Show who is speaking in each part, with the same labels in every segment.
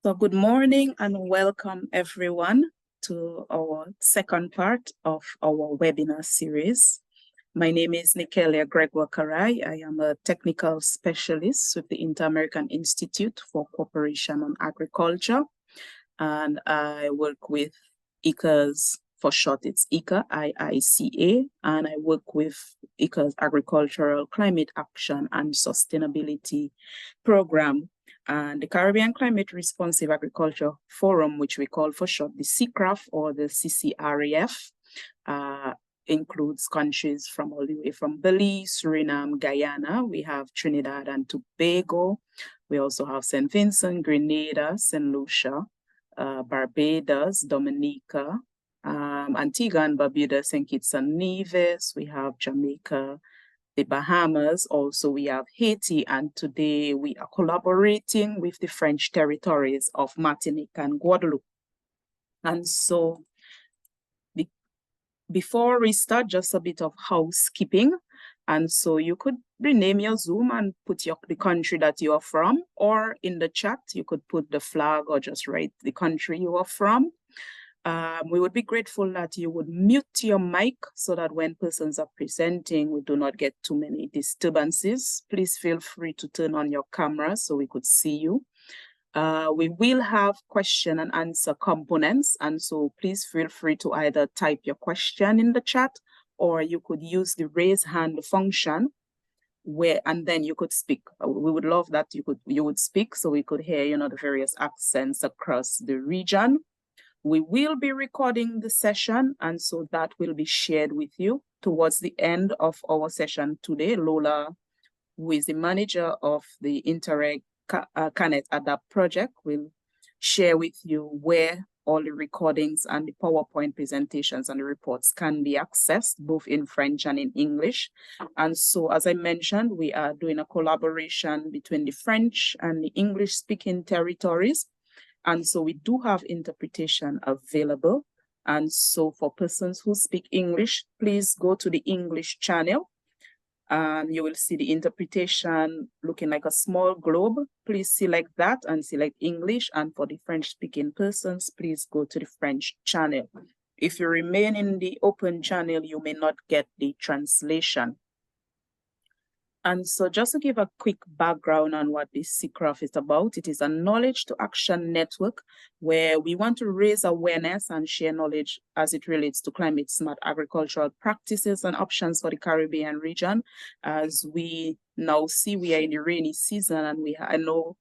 Speaker 1: So good morning and welcome everyone to our second part of our webinar series. My name is Nikelia Gregoire-Karai. I am a technical specialist with the Inter-American Institute for Cooperation on Agriculture. And I work with ICA's, for short, it's ICA, IICA, and I work with ICA's Agricultural Climate Action and Sustainability Program. And the Caribbean Climate Responsive Agriculture Forum, which we call for short the CCRAF or the CCRAF, includes countries from all the way from Belize, Suriname, Guyana. We have Trinidad and Tobago. We also have St. Vincent, Grenada, St. Lucia, Barbados, Dominica, Antigua and Barbuda, St. Kitts and Nevis. We have Jamaica, the Bahamas. Also, we have Haiti, and today we are collaborating with the French territories of Martinique and Guadeloupe. And so, before we start, just a bit of housekeeping. And so you could rename your Zoom and put the country that you are from, or in the chat, you could put the flag or just write the country you are from. We would be grateful that you would mute your mic so that when persons are presenting, we do not get too many disturbances. Please feel free to turn on your camera so we could see you. We will have question and answer components, and so please feel free to either type your question in the chat or you could use the raise hand function and then you could speak. We would love that you would speak so we could hear, the various accents across the region. We will be recording the session, and so that will be shared with you towards the end of our session today. Lola, who is the manager of the Interreg Canet Adapt project, will share with you where all the recordings and the PowerPoint presentations and the reports can be accessed, both in French and in English. And so, as I mentioned, we are doing a collaboration between the French and the English-speaking territories. And so we do have interpretation available. And so for persons who speak English, please go to the English channel. You will see the interpretation looking like a small globe. Please select that and select English. And for the French-speaking persons, please go to the French channel. If you remain in the open channel, you may not get the translation. And so just to give a quick background on what this CCRAF is about, it is a knowledge to action network where we want to raise awareness and share knowledge as it relates to climate smart agricultural practices and options for the Caribbean region. As we now see, we are in the rainy season, and I know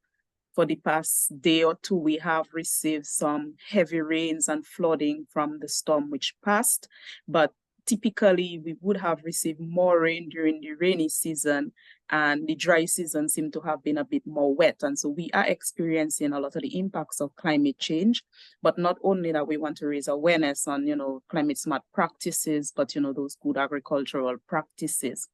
Speaker 1: for the past day or two, we have received some heavy rains and flooding from the storm which passed, but typically, we would have received more rain during the rainy season, and the dry season seemed to have been a bit more wet. And so we are experiencing a lot of the impacts of climate change. But not only that, we want to raise awareness on, climate smart practices, but, those good agricultural practices.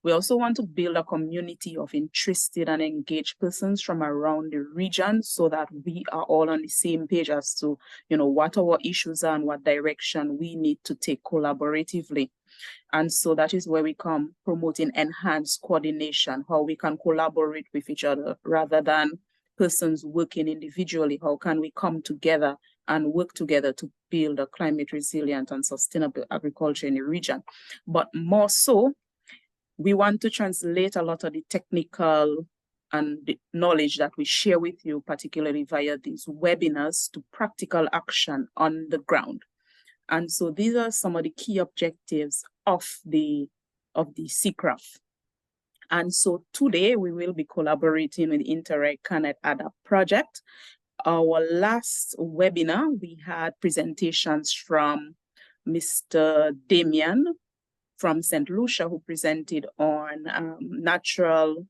Speaker 1: We also want to build a community of interested and engaged persons from around the region so that we are all on the same page as to, what our issues are and what direction we need to take collaboratively. And so that is where we come promoting enhanced coordination, how we can collaborate with each other rather than persons working individually. How can we come together and work together to build a climate resilient and sustainable agriculture in the region? But more so, we want to translate a lot of the technical and the knowledge that we share with you, particularly via these webinars, to practical action on the ground. And so these are some of the key objectives of the CCRAF. And so today we will be collaborating with the Interreg Canet Adapt project. Our last webinar, we had presentations from Mr. Damien from St. Lucia, who presented on natural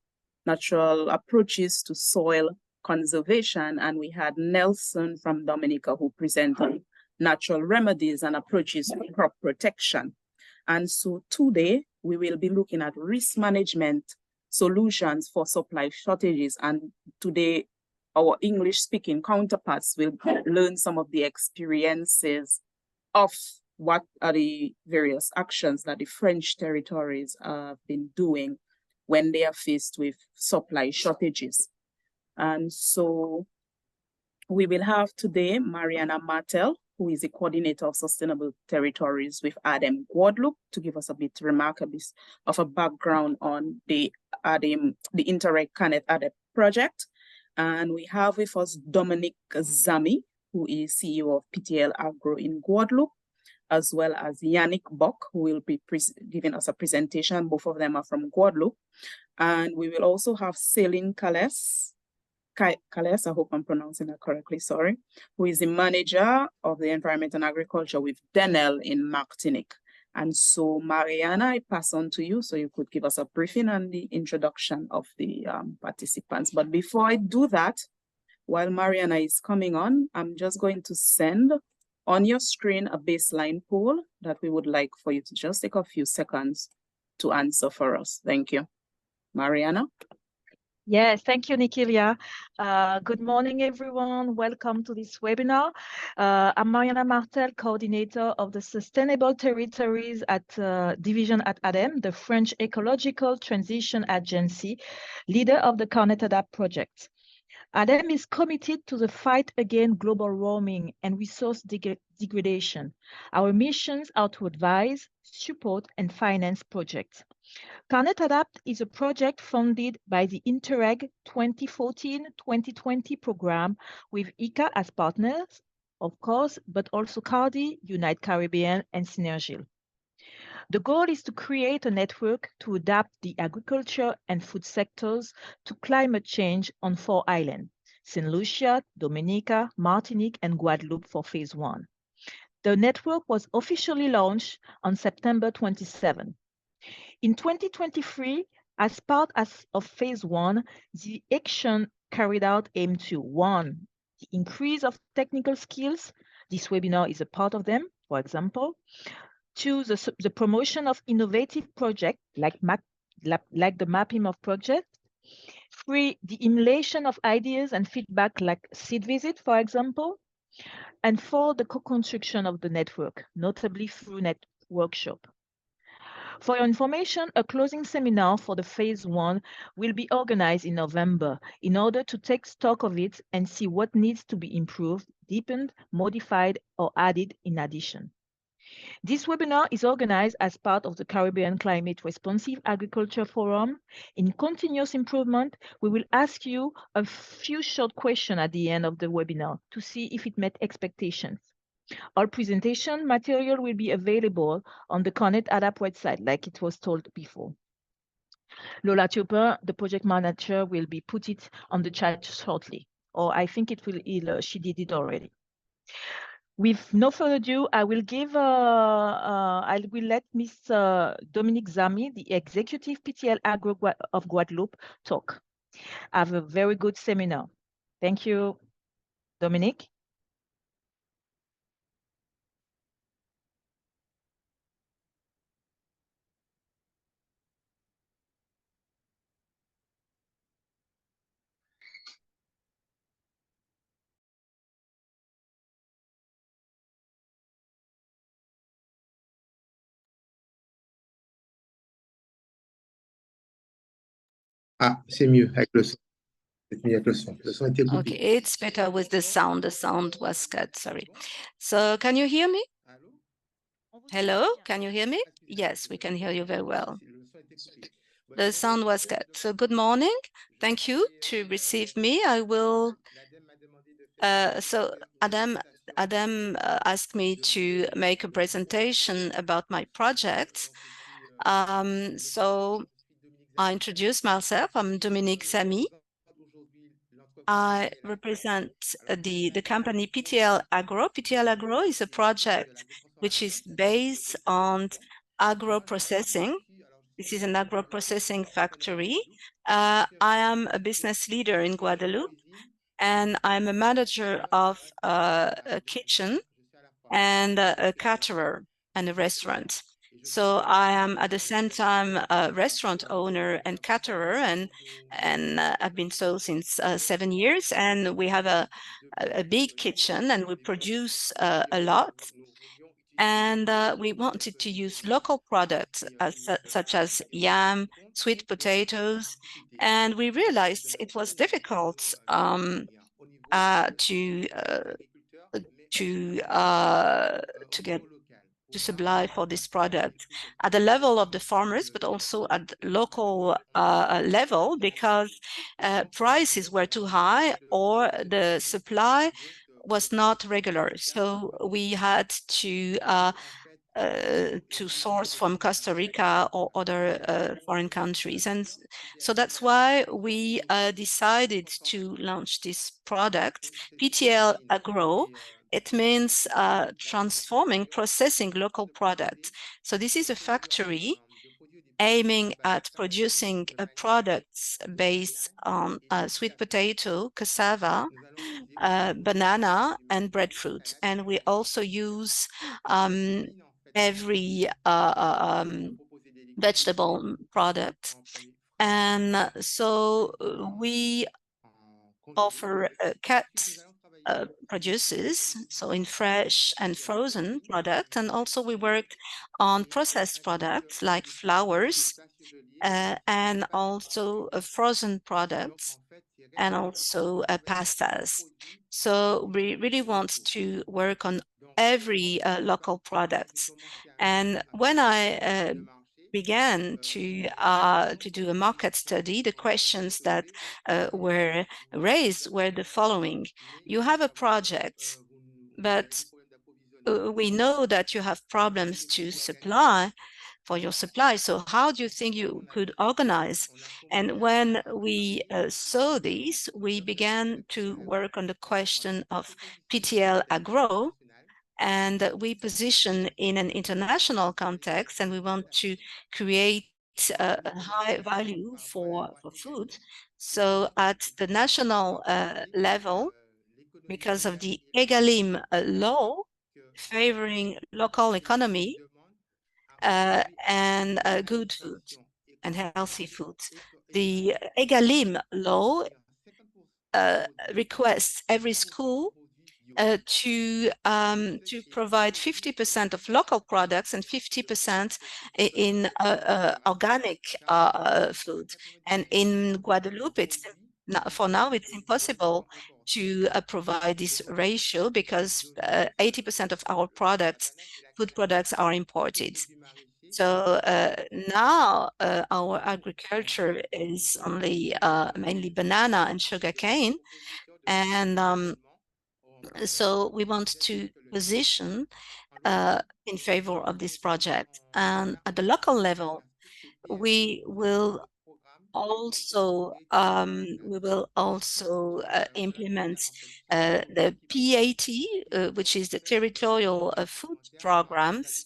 Speaker 1: approaches to soil conservation. And we had Nelson from Dominica, who presented natural remedies and approaches to crop protection. And so today we will be looking at risk management solutions for supply shortages. And today our English-speaking counterparts will learn some of the experiences of what are the various actions that the French territories have been doing when they are faced with supply shortages. And so We will have today Mariana Martel, who is the coordinator of sustainable territories with ADEM Guadeloupe, to give us a bit remarkable of a background on the ADEM, the Interreg Canet ADEM project. And we have with us Dominic Zami, who is CEO of PTL Agro in Guadeloupe, as well as Yannick Bock, who will be giving us a presentation. Both of them are from Guadeloupe. And we will also have Céline Calès, I hope I'm pronouncing that correctly, sorry, who is the manager of the environment and agriculture with Denel in Martinique. And so, Mariana, I pass on to you so you could give us a briefing on the introduction of the participants. But before I do that, while Mariana is coming on, I'm just going to send on your screen a baseline poll that we would like for you to just take a few seconds to answer for us. Thank you. Mariana?
Speaker 2: Yes, thank you, Nikilia. Good morning, everyone. Welcome to this webinar. I'm Mariana Martel, coordinator of the Sustainable Territories at Division at ADEM, the French Ecological Transition Agency, leader of the Canet ADAPT project. ADEM is committed to the fight against global warming and resource degradation. Our missions are to advise, support, and finance projects. Canet ADAPT is a project funded by the Interreg 2014-2020 program with ICA as partners, of course, but also CARDI, Unite Caribbean, and Synergil. The goal is to create a network to adapt the agriculture and food sectors to climate change on 4 islands, St. Lucia, Dominica, Martinique, and Guadeloupe for phase 1. The network was officially launched on September 27. In 2023, as part of phase 1, the action carried out aimed to 1, the increase of technical skills. This webinar is a part of them, for example. 2, the promotion of innovative projects like the mapping of projects. 3, the emulation of ideas and feedback like seed visit, for example. And 4, the co-construction of the network, notably through workshop. For your information, a closing seminar for the phase 1 will be organized in November in order to take stock of it and see what needs to be improved, deepened, modified, or added in addition. This webinar is organized as part of the Caribbean Climate Responsive Agriculture Forum. In continuous improvement, we will ask you a few short questions at the end of the webinar to see if it met expectations. Our presentation material will be available on the Canet ADAPT website, like it was told before. Lola Turpin, the project manager, will be put it on the chat shortly, or I think it will. She did it already. With no further ado, I will let Mr. Dominic Zami, the executive PTL Agro of Guadeloupe, talk. Have a very good seminar. Thank you, Dominic.
Speaker 3: Ah, c'est mieux avec le son. C'est mieux avec le son. Le son était coupé.
Speaker 4: Okay, it's better with the sound. The sound was cut, sorry. So can you hear me? Hello, can you hear me? Yes, we can hear you very well. The sound was cut. So good morning. Thank you to receive me. I will, so Adam asked me to make a presentation about my project. So I introduce myself. I'm Dominique Zami. I represent the company PTL Agro. PTL Agro is a project which is based on agro-processing. This is an agro-processing factory. I am a business leader in Guadeloupe, and I'm a manager of a kitchen and a caterer and a restaurant. So I am at the same time a restaurant owner and caterer, and I've been so since 7 years. And we have a big kitchen, and we produce a lot. And we wanted to use local products such as yam, sweet potatoes, and we realized it was difficult to supply for this product at the level of the farmers, but also at the local level, because prices were too high or the supply was not regular. So we had to source from Costa Rica or other foreign countries. And so that's why we decided to launch this product, PTL Agro. It means transforming, processing local products. So this is a factory aiming at producing products based on sweet potato, cassava, banana, and breadfruit. And we also use every vegetable product. And so we offer cut producers, so in fresh and frozen product. And also we worked on processed products like flours and also frozen products and also pastas. So we really want to work on every local product. And when I began to do a market study, the questions that were raised were the following. You have a project, but we know that you have problems to supply for your supply. So how do you think you could organize? And when we saw this, we began to work on the question of PTL Agro, and we position in an international context, and we want to create a high value for food. So at the national level, because of the EGalim law favoring local economy and good food and healthy food, the EGalim law requests every school to provide 50% of local products and 50% in organic food. And in Guadeloupe, for now, it's impossible to provide this ratio because 80% of our products, food products, are imported. So now our agriculture is only mainly banana and sugarcane, and so we want to position in favor of this project. And at the local level, we will also implement the PAT, which is the territorial food programs.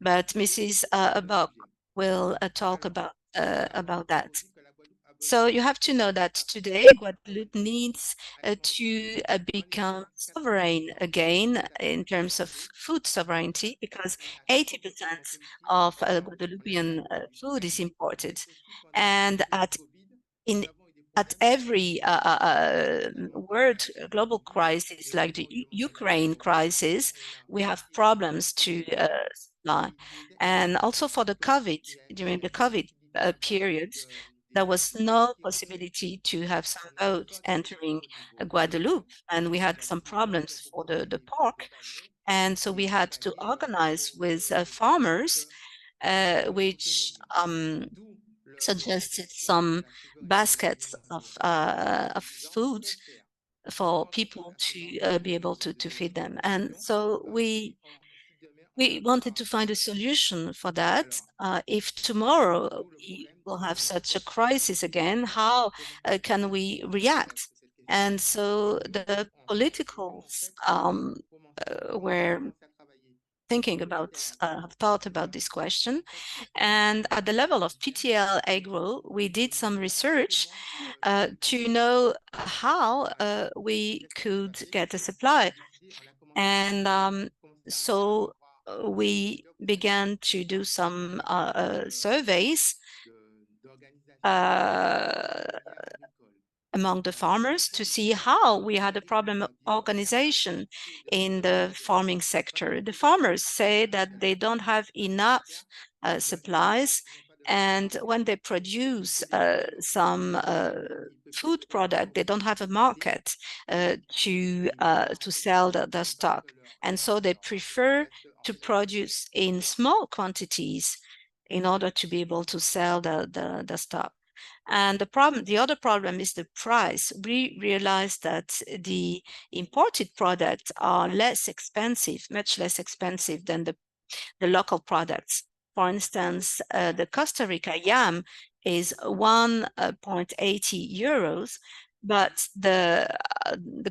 Speaker 4: But Mrs. Buck will talk about that. So you have to know that today Guadeloupe needs to become sovereign again in terms of food sovereignty, because 80% of Guadeloupean food is imported. And at every global crisis, like the Ukraine crisis, we have problems to supply. And also for during the COVID period, there was no possibility to have some boats entering Guadeloupe, and we had some problems for the pork. And so we had to organize with farmers, which suggested some baskets of food for people to be able to feed them. And so we wanted to find a solution for that. If tomorrow we will have such a crisis again, how can we react? And so the politicals were thinking about, have thought about this question. And at the level of PTL Agro, we did some research to know how we could get a supply. And so we began to do some surveys among the farmers to see how we had a problem of organization in the farming sector. The farmers say that they don't have enough supplies, And when they produce some food product, they don't have a market to sell the stock. And so they prefer to produce in small quantities in order to be able to sell the stock. And the other problem is the price. We realized that the imported products are less expensive, much less expensive than the local products. For instance, the Costa Rica yam is 1.80 euros, but the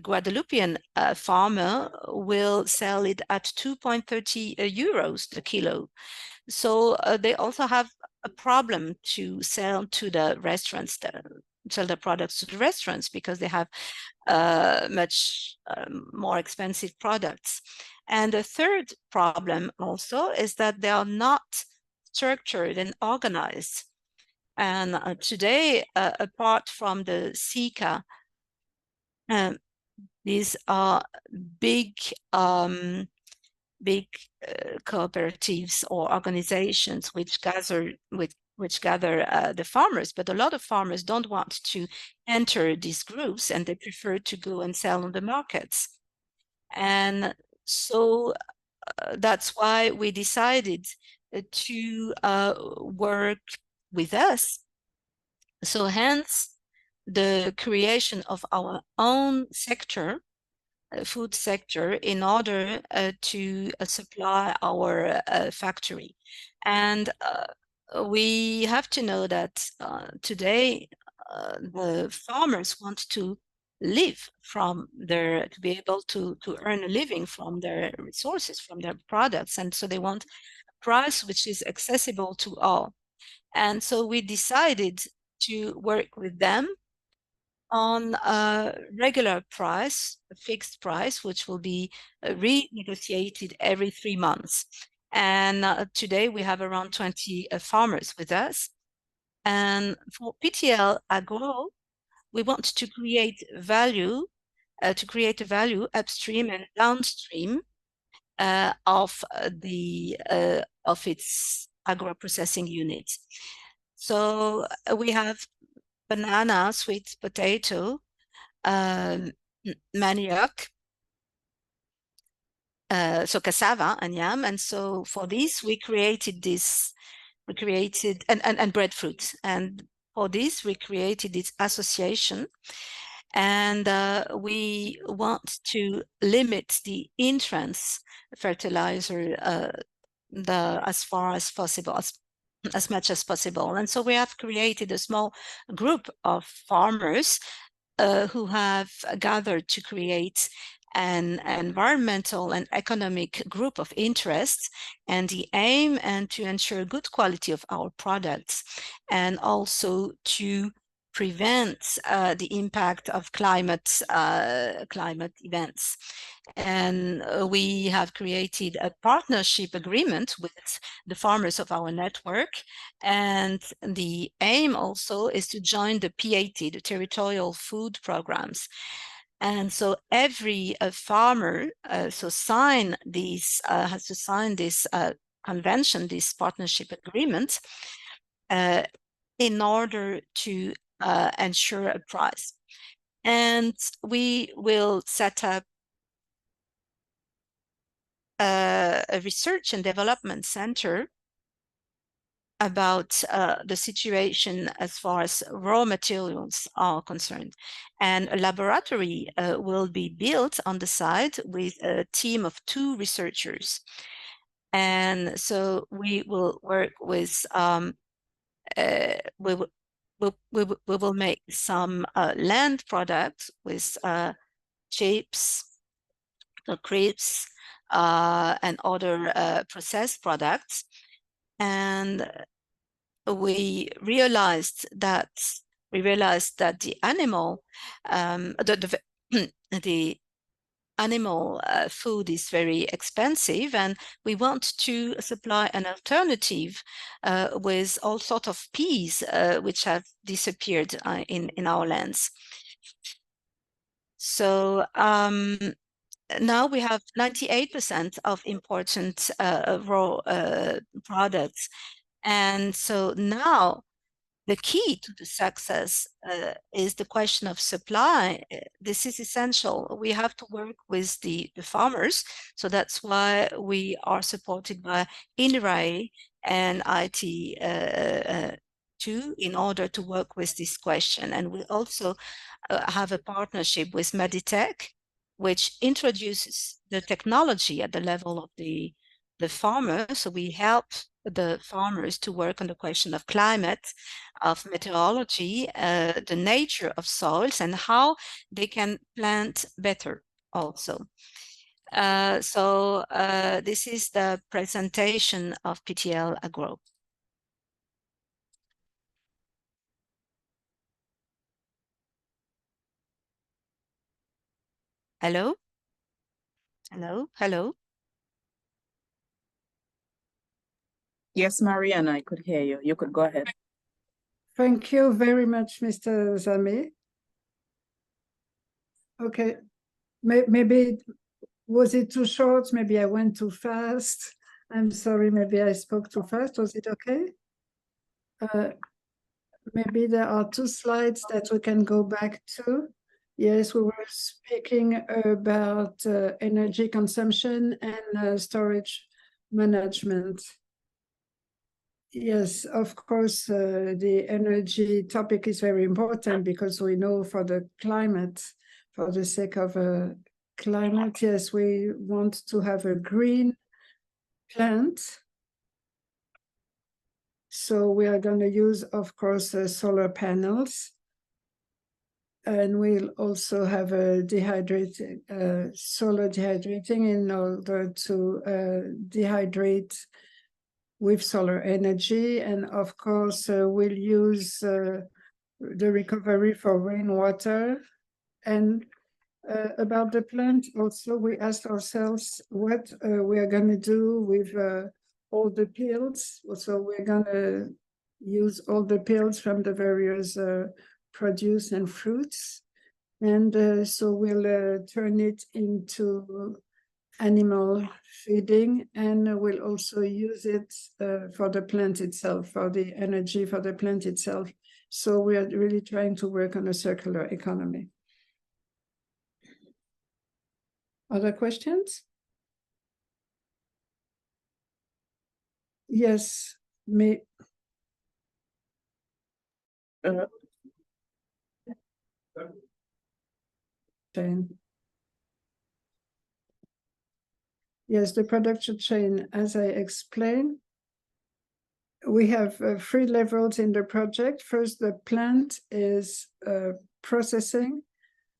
Speaker 4: Guadeloupean farmer will sell it at 2.30 euros the kilo. So they also have a problem to sell to the restaurants, sell the products to the restaurants, because they have much more expensive products. And the third problem also is that they are not structured and organized. And today, apart from the CCA, these are big cooperatives or organizations which gather the farmers, but a lot of farmers don't want to enter these groups, and they prefer to go and sell on the markets. And so that's why we decided to work with us. So hence the creation of our own sector, food sector, in order to supply our factory. And we have to know that today the farmers want to live from to be able to earn a living from their resources, from their products. And so they want a price which is accessible to all. And so we decided to work with them on a regular price, a fixed price, which will be renegotiated every 3 months. And today we have around 20 farmers with us. And for PTL Agro, we want to create value, upstream and downstream of its agro-processing units. So we have banana, sweet potato, manioc, so cassava and yam. And so for this, we created and breadfruit. And for this, we created this association. And we want to limit the entrance fertilizer as far as possible, as much as possible. And so we have created a small group of farmers who have gathered to create an environmental and economic group of interest, and the aim and to ensure good quality of our products, and also to prevent the impact of climate events. And we have created a partnership agreement with the farmers of our network. And the aim also is to join the PAT, the Territorial Food Programs. And so every farmer has to sign this convention, this partnership agreement, in order to ensure a price. And we will set up a research and development center about the situation as far as raw materials are concerned. And a laboratory will be built on the site with a team of 2 researchers. And so we will work with, we will make some land products with chips, crepes, and other processed products. And we realized that the animal the animal food is very expensive, and we want to supply an alternative with all sorts of peas which have disappeared in our lands. So now we have 98% of important raw products. And so now the key to the success is the question of supply. This is essential. We have to work with the farmers. So that's why we are supported by INRAE and IT too, in order to work with this question. And we also have a partnership with Meditech, which introduces the technology at the level of the farmer. So we help the farmers to work on the question of climate, of meteorology, the nature of soils, and how they can plant better also. So this is the presentation of PTL Agro. Hello? Hello? Hello?
Speaker 1: Yes, Mariana, I could hear you. You could go ahead.
Speaker 5: Thank you very much, Mr. Zame. Okay, maybe, was it too short? Maybe I went too fast. I'm sorry, maybe I spoke too fast. Was it okay? Maybe there are 2 slides that we can go back to. Yes, we were speaking about energy consumption and storage management. Yes, of course, the energy topic is very important because we know for the climate, for the sake of climate, yes, we want to have a green plant. So we are going to use, of course, solar panels. And we'll also have a solar dehydrating in order to dehydrate with solar energy. And of course, we'll use the recovery for rainwater. And about the plant, also, we asked ourselves what we are going to do with all the peels. So we're going to use all the peels from the various produce and fruits. And so we'll turn it into animal feeding, and we'll also use it for the plant itself, for the energy for the plant itself. So we are really trying to work on a circular economy. Other questions? Yes, me. Yes, the production chain, as I explained, we have 3 levels in the project. First, the plant is processing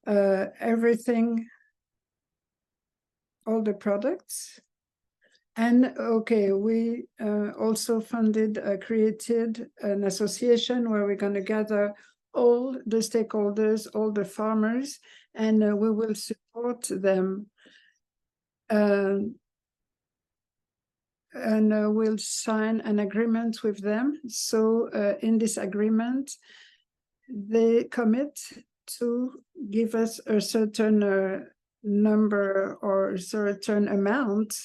Speaker 5: everything, all the products. And okay, we also created an association where we're going to gather all the stakeholders, all the farmers, and we will support them. And we'll sign an agreement with them. So in this agreement, they commit to give us a certain number or a certain amount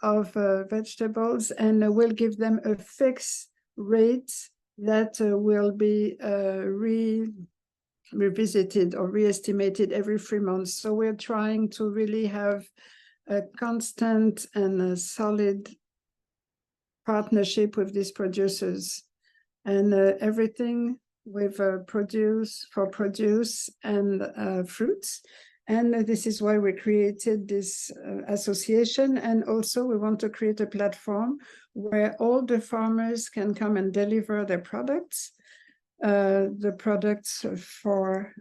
Speaker 5: of vegetables, and we'll give them a fixed rate that will be revisited or re-estimated every 3 months. So we're trying to really have a constant and a solid partnership with these producers, and everything with produce and fruits. And this is why we created this association. And also we want to create a platform where all the farmers can come and deliver their products, the products for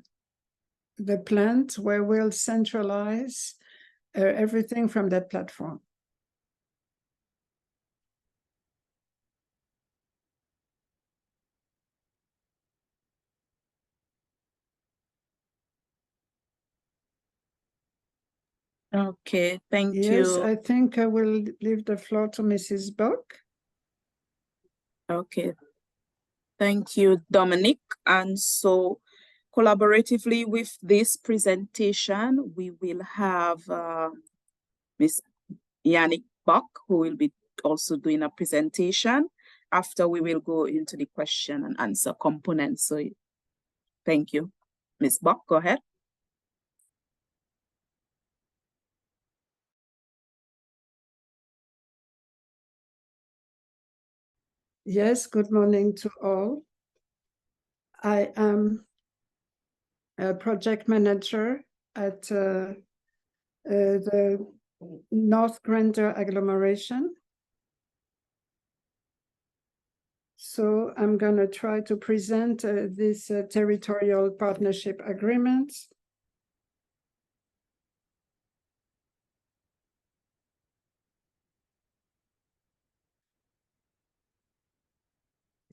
Speaker 5: the plant, where we'll centralize everything from that platform.
Speaker 1: Okay, thank you.
Speaker 5: Yes, I think I will leave the floor to Mrs. Buck.
Speaker 1: Okay, thank you, Dominic. And so collaboratively with this presentation, we will have Ms. Yannick Buck, who will be also doing a presentation. after we will go into the question and answer components. So thank you. Ms. Buck, go ahead.
Speaker 5: Yes, good morning to all. I am a project manager at the North Grander agglomeration. So I'm going to try to present this territorial partnership agreement.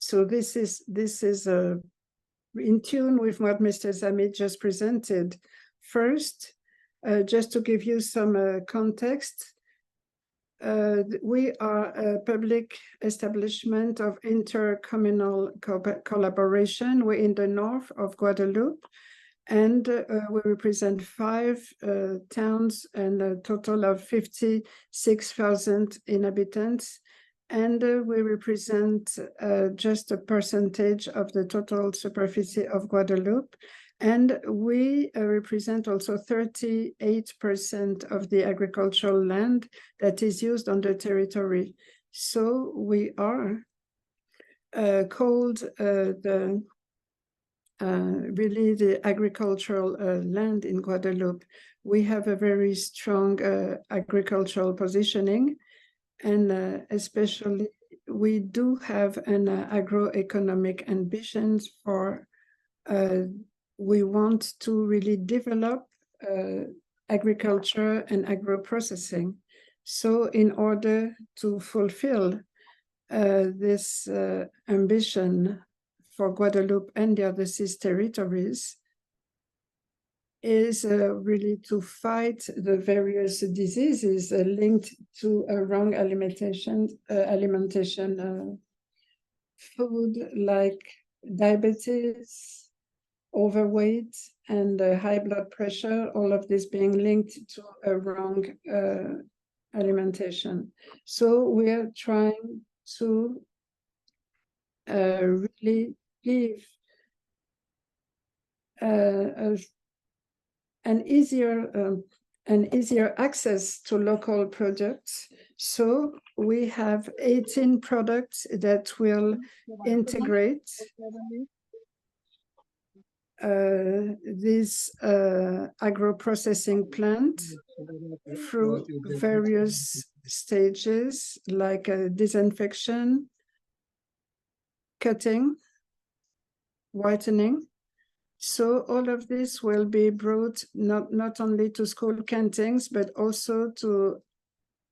Speaker 5: So this is in tune with what Mr. Zamit just presented. First, just to give you some context, we are a public establishment of intercommunal collaboration. We're in the north of Guadeloupe, and we represent 5 towns and a total of 56,000 inhabitants. And we represent just a percentage of the total superficie of Guadeloupe. And we represent also 38% of the agricultural land that is used on the territory. So we are called really the agricultural land in Guadeloupe. We have a very strong agricultural positioning, and especially we do have an agroeconomic ambitions for we want to really develop agriculture and agro-processing. So in order to fulfill this ambition for Guadeloupe and the other 6 territories is really to fight the various diseases linked to a wrong alimentation, food like diabetes, overweight, and high blood pressure, all of this being linked to a wrong alimentation. So we are trying to really give an easier access to local products. So we have 18 products that will integrate this agro-processing plant through various stages like disinfection, cutting, whitening. So all of this will be brought not only to school canteens, but also to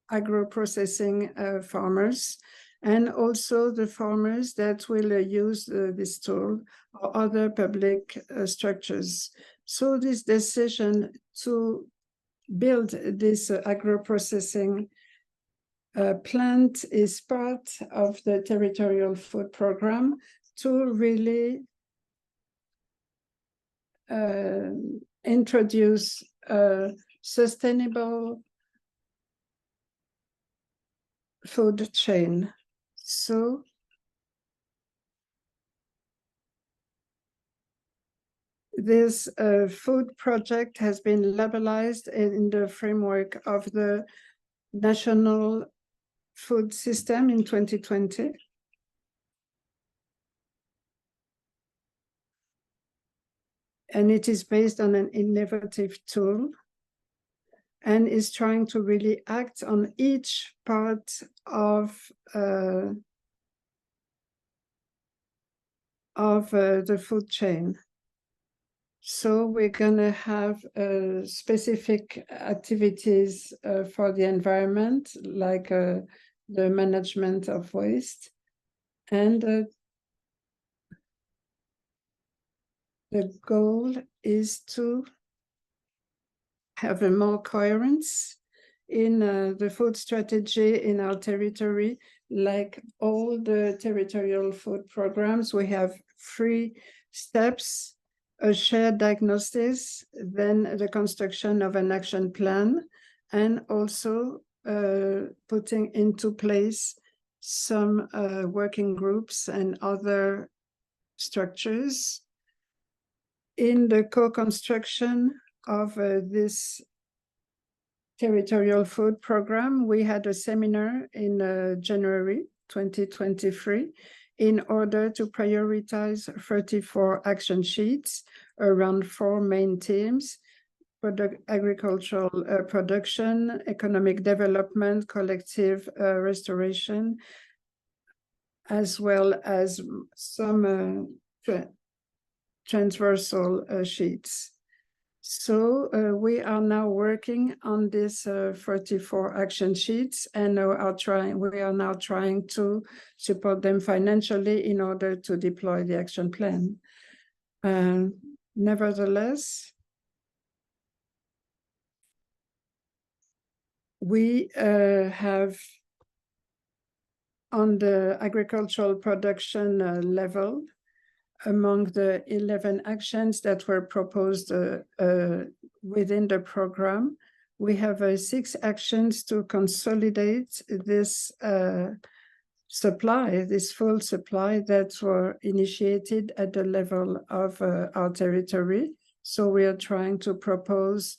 Speaker 5: agro-processing farmers, and also the farmers that will use this tool or other public structures. So this decision to build this agro-processing plant is part of the territorial food program to really introduce a sustainable food chain. So this food project has been labelized in the framework of the National Food System in 2020. And it is based on an innovative tool and is trying to really act on each part of the food chain. So we're gonna have specific activities for the environment, like the management of waste, and the goal is to have a more coherence in the food strategy in our territory. Like all the territorial food programs, we have 3 steps: a shared diagnosis, then the construction of an action plan, and also putting into place some working groups and other structures. In the co-construction of this territorial food program, we had a seminar in January 2023 in order to prioritize 34 action sheets around 4 main themes: agricultural production, economic development, collective restoration, as well as some transversal sheets. So we are now working on these 44 action sheets, and we are now trying to support them financially in order to deploy the action plan. Nevertheless, we have on the agricultural production level, among the 11 actions that were proposed within the program, we have 6 actions to consolidate this supply, this full supply that were initiated at the level of our territory. So we are trying to propose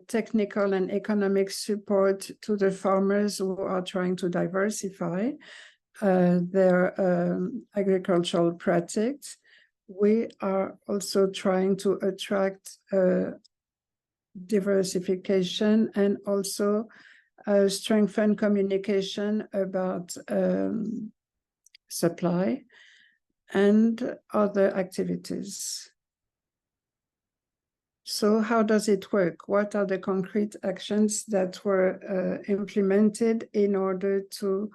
Speaker 5: technical and economic support to the farmers who are trying to diversify their agricultural practices. We are also trying to attract diversification and also strengthen communication about supply and other activities. So how does it work? What are the concrete actions that were implemented in order to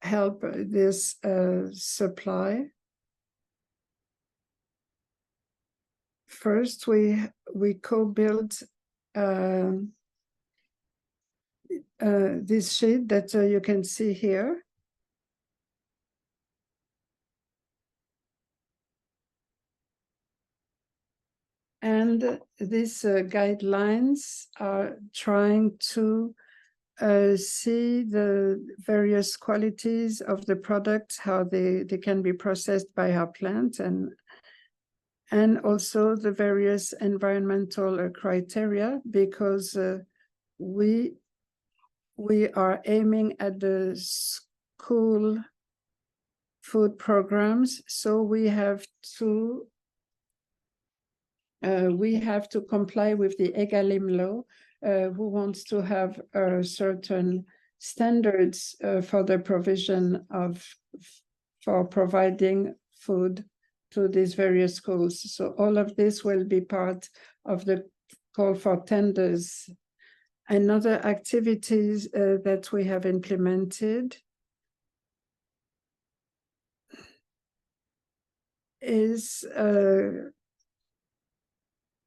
Speaker 5: help this supply? First, we co-built this sheet that you can see here. And these guidelines are trying to see the various qualities of the products, how they can be processed by our plant, and also the various environmental criteria, because we are aiming at the school food programs, so we have to comply with the EGalim law, who wants to have certain standards for the provision for providing food to these various schools. So all of this will be part of the call for tenders. Another activities that we have implemented is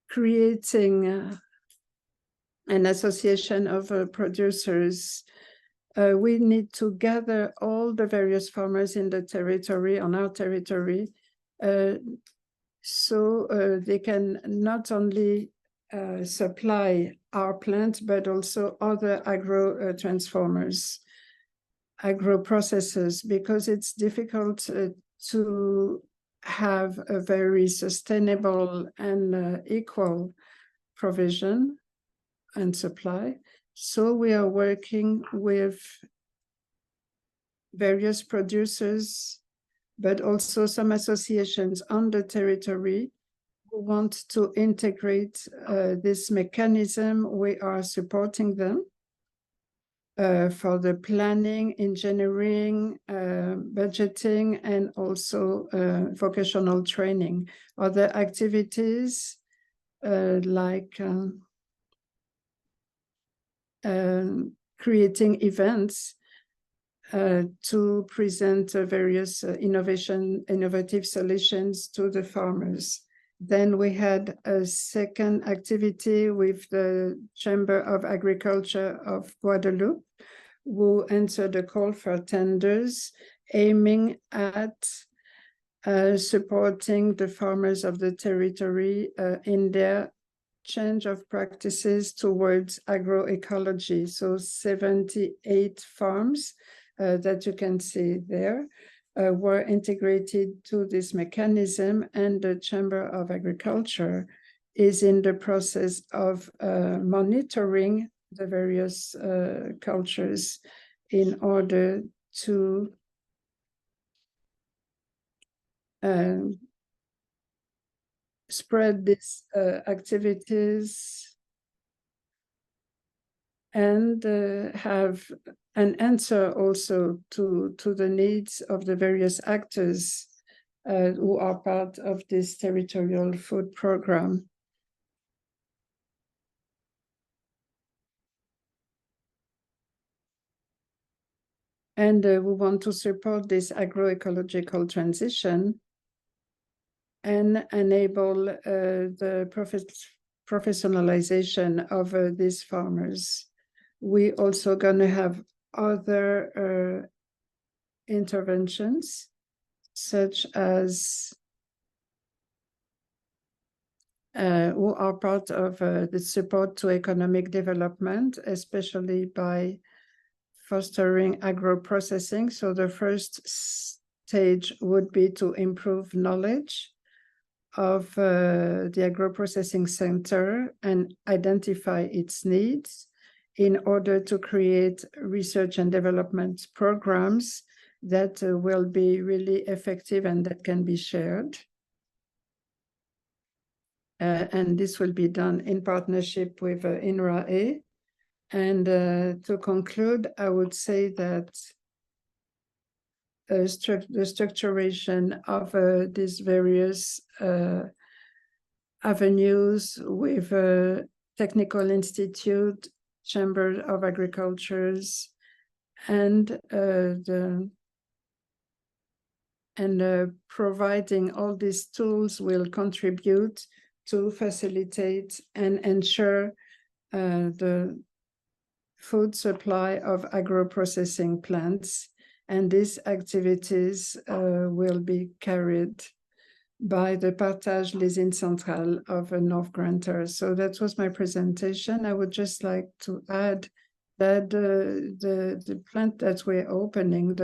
Speaker 5: creating an association of producers. We need to gather all the various farmers in the territory, on our territory, so they can not only supply our plant, but also other agro transformers, agro processors, because it's difficult to have a very sustainable and equal provision and supply. So we are working with various producers, but also some associations on the territory who want to integrate this mechanism. We are supporting them for the planning, engineering, budgeting, and also vocational training. Other activities like creating events to present various innovative solutions to the farmers. Then we had a second activity with the Chamber of Agriculture of Guadeloupe, who answered a call for tenders aiming at supporting the farmers of the territory in their change of practices towards agroecology. So 78 farms that you can see there were integrated to this mechanism, and the Chamber of Agriculture is in the process of monitoring the various cultures in order to spread these activities and have an answer also to the needs of the various actors who are part of this territorial food program. And we want to support this agroecological transition and enable the professionalization of these farmers. We also gonna have other interventions, such as who are part of the support to economic development, especially by fostering agro-processing. So the first stage would be to improve knowledge of the agro-processing center and identify its needs in order to create research and development programs that will be really effective and that can be shared. And this will be done in partnership with INRAE. And to conclude, I would say that the structuration of these various avenues with Technical Institute, Chamber of Agricultures, and providing all these tools will contribute to facilitate and ensure the food supply of agro-processing plants. And these activities will be carried by the Partage Les Usines Centrales of North Grantor. So that was my presentation. I would just like to add that the plant that we're opening,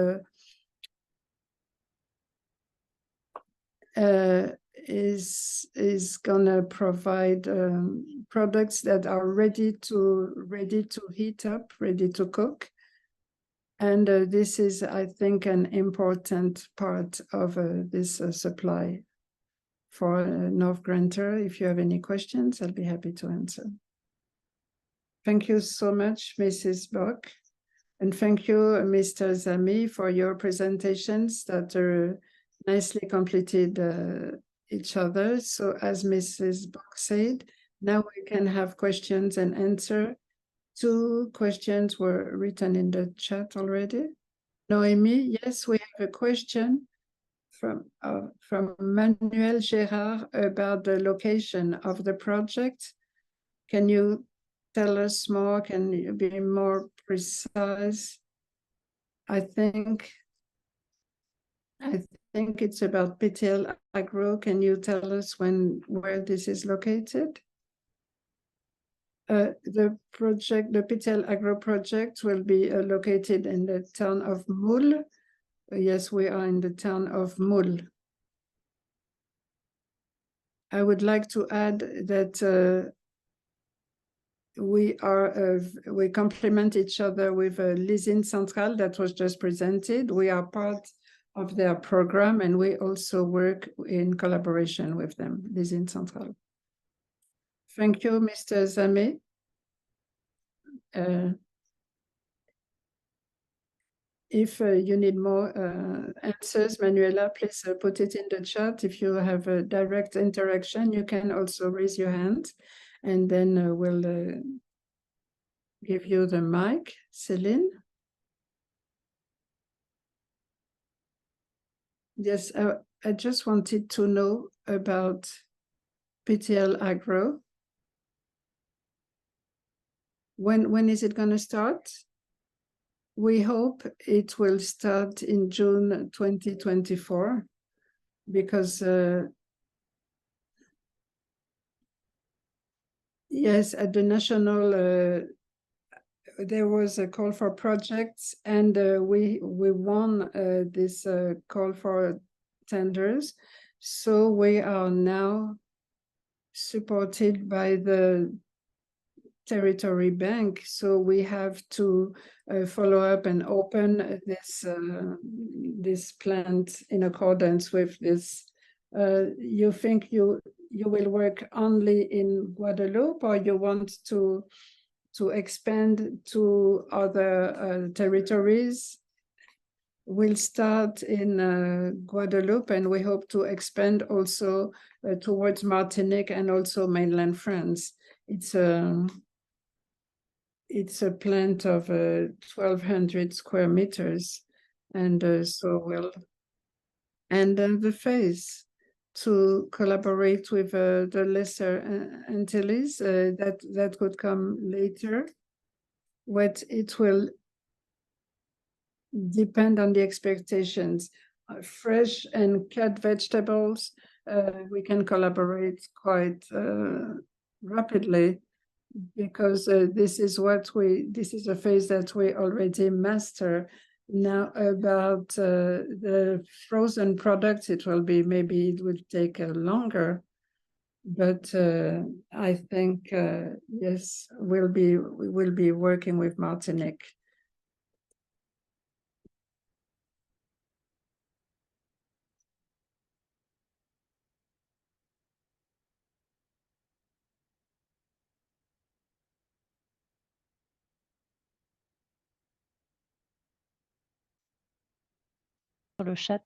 Speaker 5: is gonna provide products that are ready to heat up, ready to cook. And this is, I think, an important part of this supply for North Grantor. If you have any questions, I'll be happy to answer. Thank you so much, Mrs. Bock. And thank you, Mr. Zamy, for your presentations that are nicely completed each other. So as Mrs. Bock said, now we can have questions and answer. 2 questions were written in the chat already. Noémie, yes, we have a question from Manuel Gérard about the location of the project. Can you tell us more? Can you be more precise? I think it's about PTL Agro. Can you tell us where this is located? The PTL Agro project will be located in the town of Moule. Yes, we are in the town of Moule. I would like to add that we complement each other with Les Usines Centrales that was just presented. We are part of their program, and we also work in collaboration with them, Les Usines Centrales. Thank you, Mr. Zamy. If you need more answers, Manuela, please put it in the chat. If you have a direct interaction, you can also raise your hand, and then we'll give you the mic. Céline? Yes, I just wanted to know about PTL Agro. When is it going to start? We hope it will start in June 2024, because yes, at the national there was a call for projects, and we won this call for tenders. So we are now supported by the territory bank. So we have to follow up and open this plant in accordance with this. You think you will work only in Guadeloupe, or you want to expand to other territories? We'll start in Guadeloupe, and we hope to expand also towards Martinique and also mainland France. It's a plant of 1,200 square meters, and so we'll. And then the phase to collaborate with the lesser Antilles, that could come later. What it will depend on the expectations. Fresh and cut vegetables, we can collaborate quite rapidly, because this is a phase that we already master. Now about the frozen products, it will take longer, but I think yes, we will be working with Martinique.
Speaker 2: Sur le chat.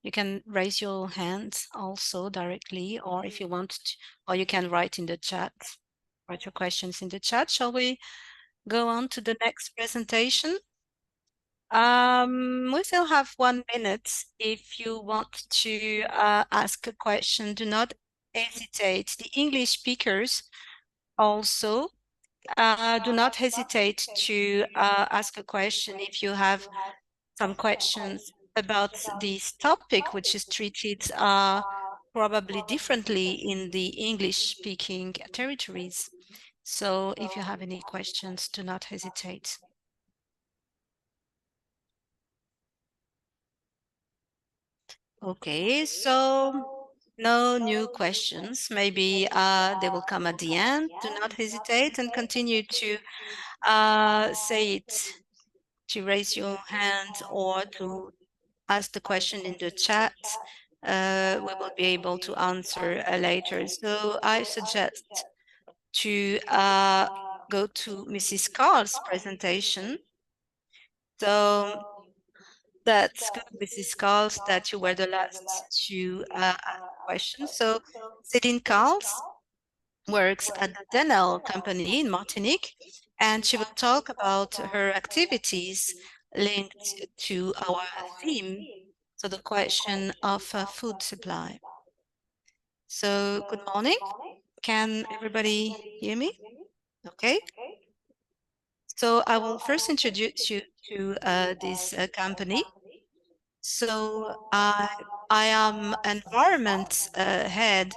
Speaker 4: You can raise your hand also directly, or if you want to, or you can write in the chat, write your questions in the chat. Shall we go on to the next presentation? We still have 1 minute. If you want to ask a question, do not hesitate. The English speakers also do not hesitate to ask a question if you have some questions about this topic, which is treated probably differently in the English-speaking territories. So if you have any questions, do not hesitate. Okay, so no new questions. Maybe they will come at the end. Do not hesitate and continue to say it, to raise your hand or to ask the question in the chat. We will be able to answer later. So I suggest to go to Mrs. Carl's presentation. So that's good, Mrs. Carls, that you were the last to ask questions. So Céline Carls works at the Denel company in Martinique, and she will talk about her activities linked to our theme, so the question of food supply. So good morning. Can everybody hear me? Okay. So I will first introduce you to this company. So I am environment head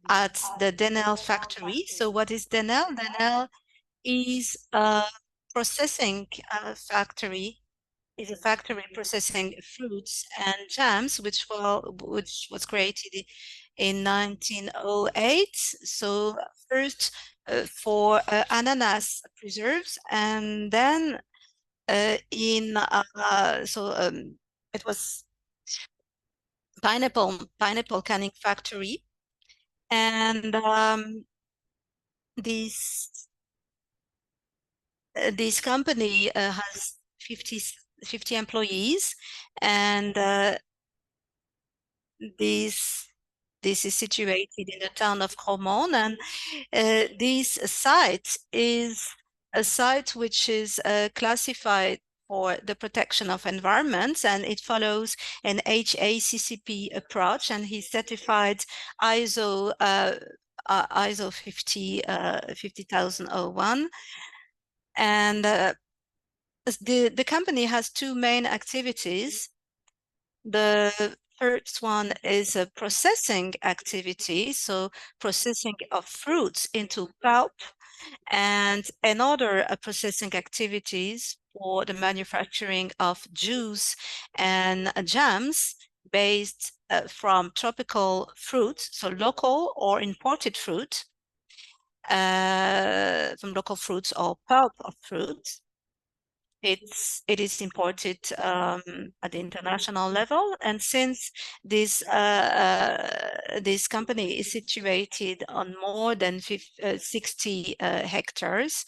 Speaker 4: at the Denel factory. So what is Denel? Denel is a processing factory. Is a factory processing fruits and jams, which was created in 1908. So first for ananas preserves, and then it was pineapple canning factory, and this company has 50 employees, and this is situated in the town of Cromont, and this site is a site which is classified for the protection of environments, and it follows an HACCP approach, and he's certified ISO 50001, and the company has two main activities. The first one is a processing activity, so processing of fruits into pulp, and another processing activities for the manufacturing of juice and jams based from tropical fruits, so local or imported fruit, from local fruits or pulp of fruits. It is imported at the international level, and since this company is situated on more than 60 hectares,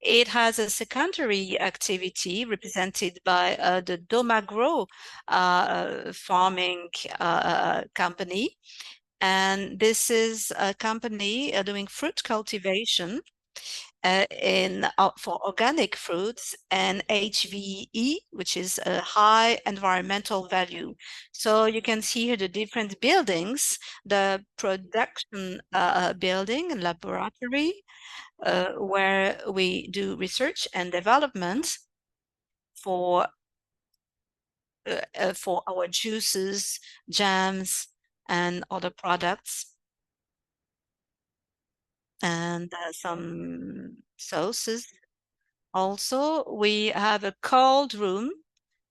Speaker 4: it has a secondary activity represented by the Domagro farming company, and this is a company doing fruit cultivation for organic fruits and HVE, which is a high environmental value. So you can see here the different buildings, the production building and laboratory, where we do research and development for our juices, jams, and other products, and some sauces. Also, we have a cold room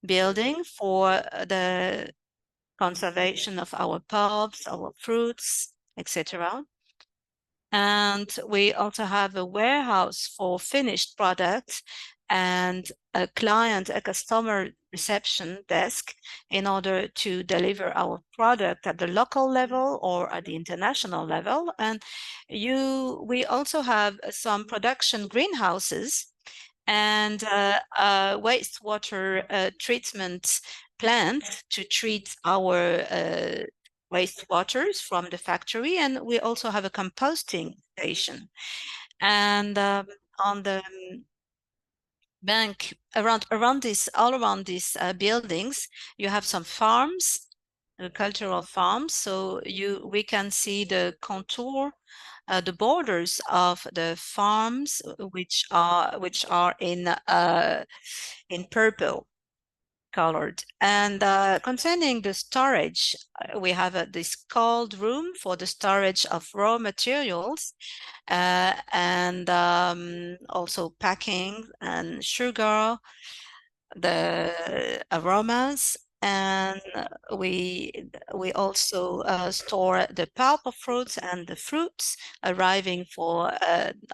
Speaker 4: building for the conservation of our pulps, our fruits, etc. And we also have a warehouse for finished products and a customer reception desk in order to deliver our product at the local level or at the international level. And we also have some production greenhouses and a wastewater treatment plant to treat our wastewaters from the factory, and we also have a composting station. And on the bank all around these buildings, you have some farms, cultural farms. So we can see the contour, the borders of the farms, which are in purple colored. And concerning the storage, we have this cold room for the storage of raw materials, and also packing and sugar, the aromas, and we also store the pulp of fruits and the fruits arriving for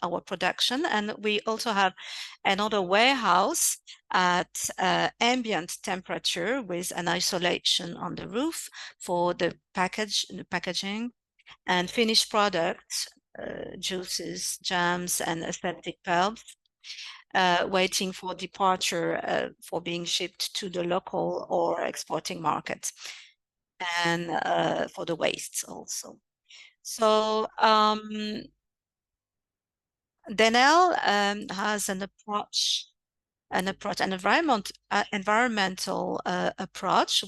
Speaker 4: our production. And we also have another warehouse at ambient temperature with an isolation on the roof for the packaging and finished products, juices, jams, and aseptic pulps, waiting for departure for being shipped to the local or exporting market, and for the wastes also. So Denel has an environmental approach,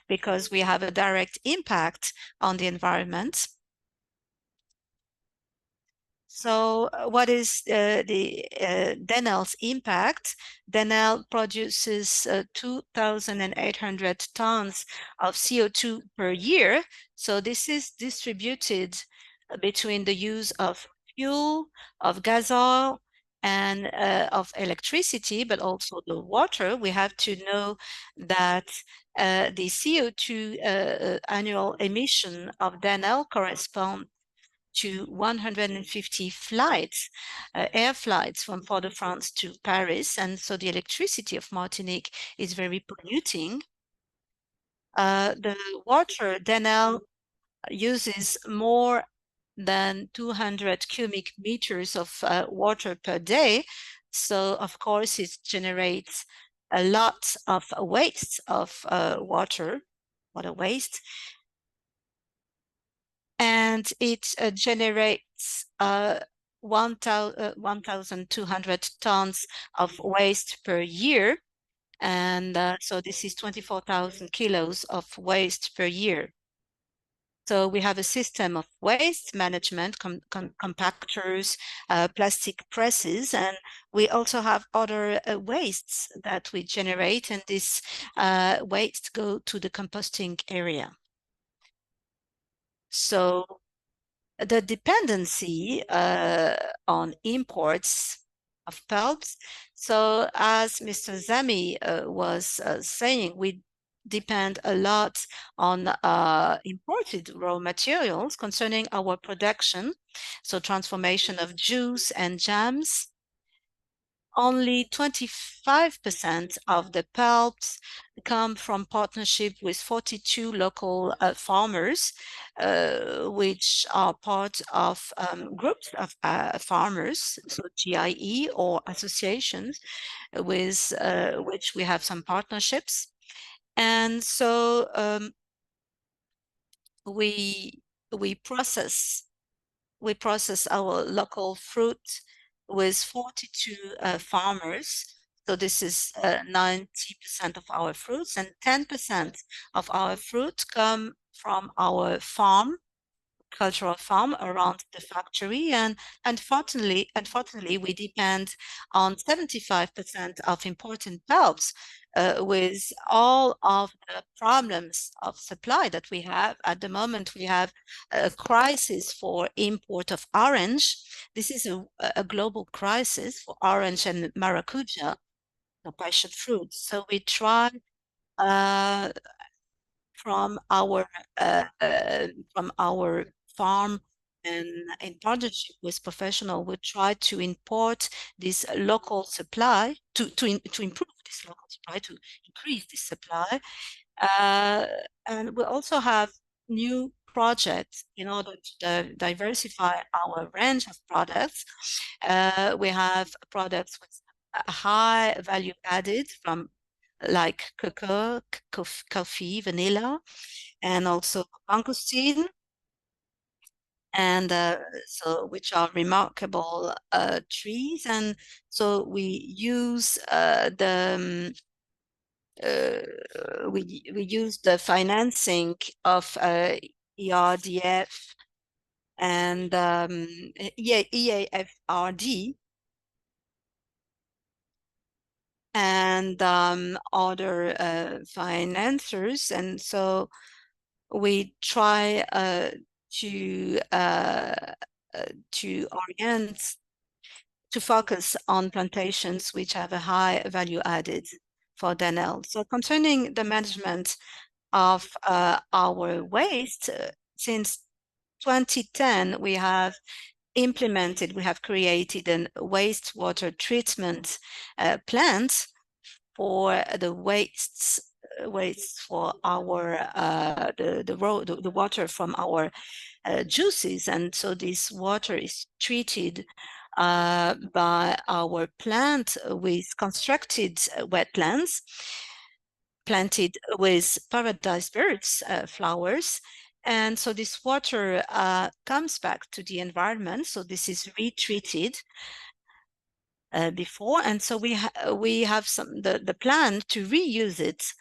Speaker 4: because we have a direct impact on the environment. So what is Denel's impact? Denel produces 2,800 tons of CO2 per year. So this is distributed between the use of fuel, of gas oil, and of electricity, but also the water. We have to know that the CO2 annual emission of Denel corresponds to 150 flights, air flights from Port-de-France to Paris. And so the electricity of Martinique is very polluting. The water, Denel uses more than 200 cubic meters of water per day. So of course it generates a lot of waste of water waste. And it generates 1,200 tons of waste per year. And so this is 24,000 kilos of waste per year. So we have a system of waste management, compactors, plastic presses, and we also have other wastes that we generate, and this waste go to the composting area. So the dependency on imports of pulps. So as Mr. Zami was saying, we depend a lot on imported raw materials concerning our production. So transformation of juice and jams. Only 25% of the pulps come from partnership with 42 local farmers, which are part of groups of farmers, so GIE or associations with which we have some partnerships. And so we process our local fruit with 42 farmers. So this is 90% of our fruits, and 10% of our fruit come from our cultural farm around the factory. And unfortunately, we depend on 75% of imported pulps, with all of the problems of supply that we have. At the moment, we have a crisis for import of orange. This is a global crisis for orange and maracuja, the passion fruits. So we try from our farm, and in partnership with professional, we try to import this local supply to improve this local supply, to increase this supply. And we also have new projects in order to diversify our range of products. We have products with a high value added from like cocoa, coffee, vanilla, and also mangosteen, and so which are remarkable trees. And so we use we use the financing of ERDF and EAFRD and other financiers, and so we try to orient, to focus on plantations which have a high value added for Danelle. So concerning the management of our waste, since 2010, we have created a wastewater treatment plant for the waste for our the water from our juices. And so this water is treated by our plant with constructed wetlands planted with paradise birds flowers. And so this water comes back to the environment. So this is retreated before, and so we have the plan to reuse it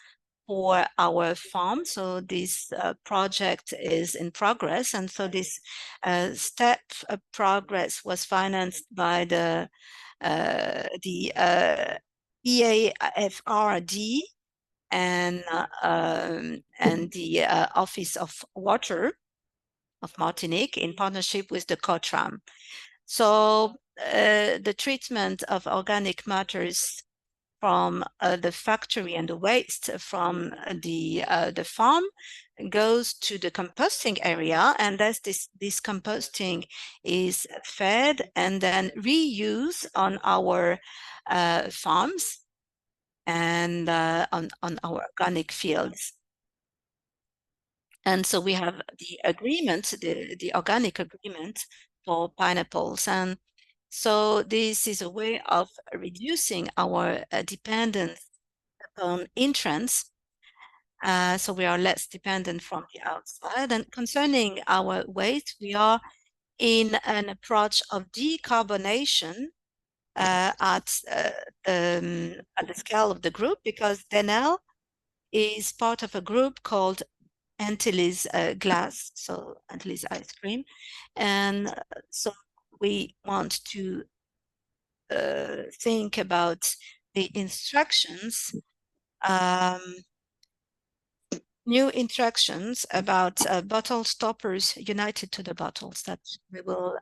Speaker 4: for our farm. So this project is in progress, and so this step progress was financed by the EAFRD and the Office of Water of Martinique in partnership with the COTRAM. So the treatment of organic matters from the factory and the waste from the farm goes to the composting area, and as this composting is fed and then reused on our farms and on our organic fields. And so we have the agreement, the organic agreement for pineapples. And so this is a way of reducing our dependence on entrance. So we are less dependent from the outside. And concerning our waste, we are in an approach of decarbonation at the scale of the group, because Denel is part of a group called Antilles glass, so Antilles ice cream. And so we want to think about the instructions, new instructions about bottle stoppers united to the bottles that we will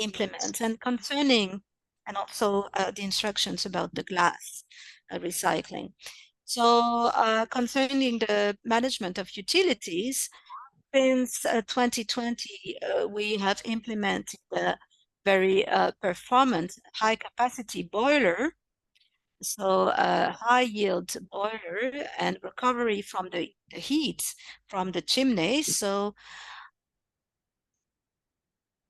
Speaker 4: implement, and concerning, and also the instructions about the glass recycling. So concerning the management of utilities, since 2020, we have implemented a very performant high capacity boiler, so a high yield boiler and recovery from the heat from the chimney. So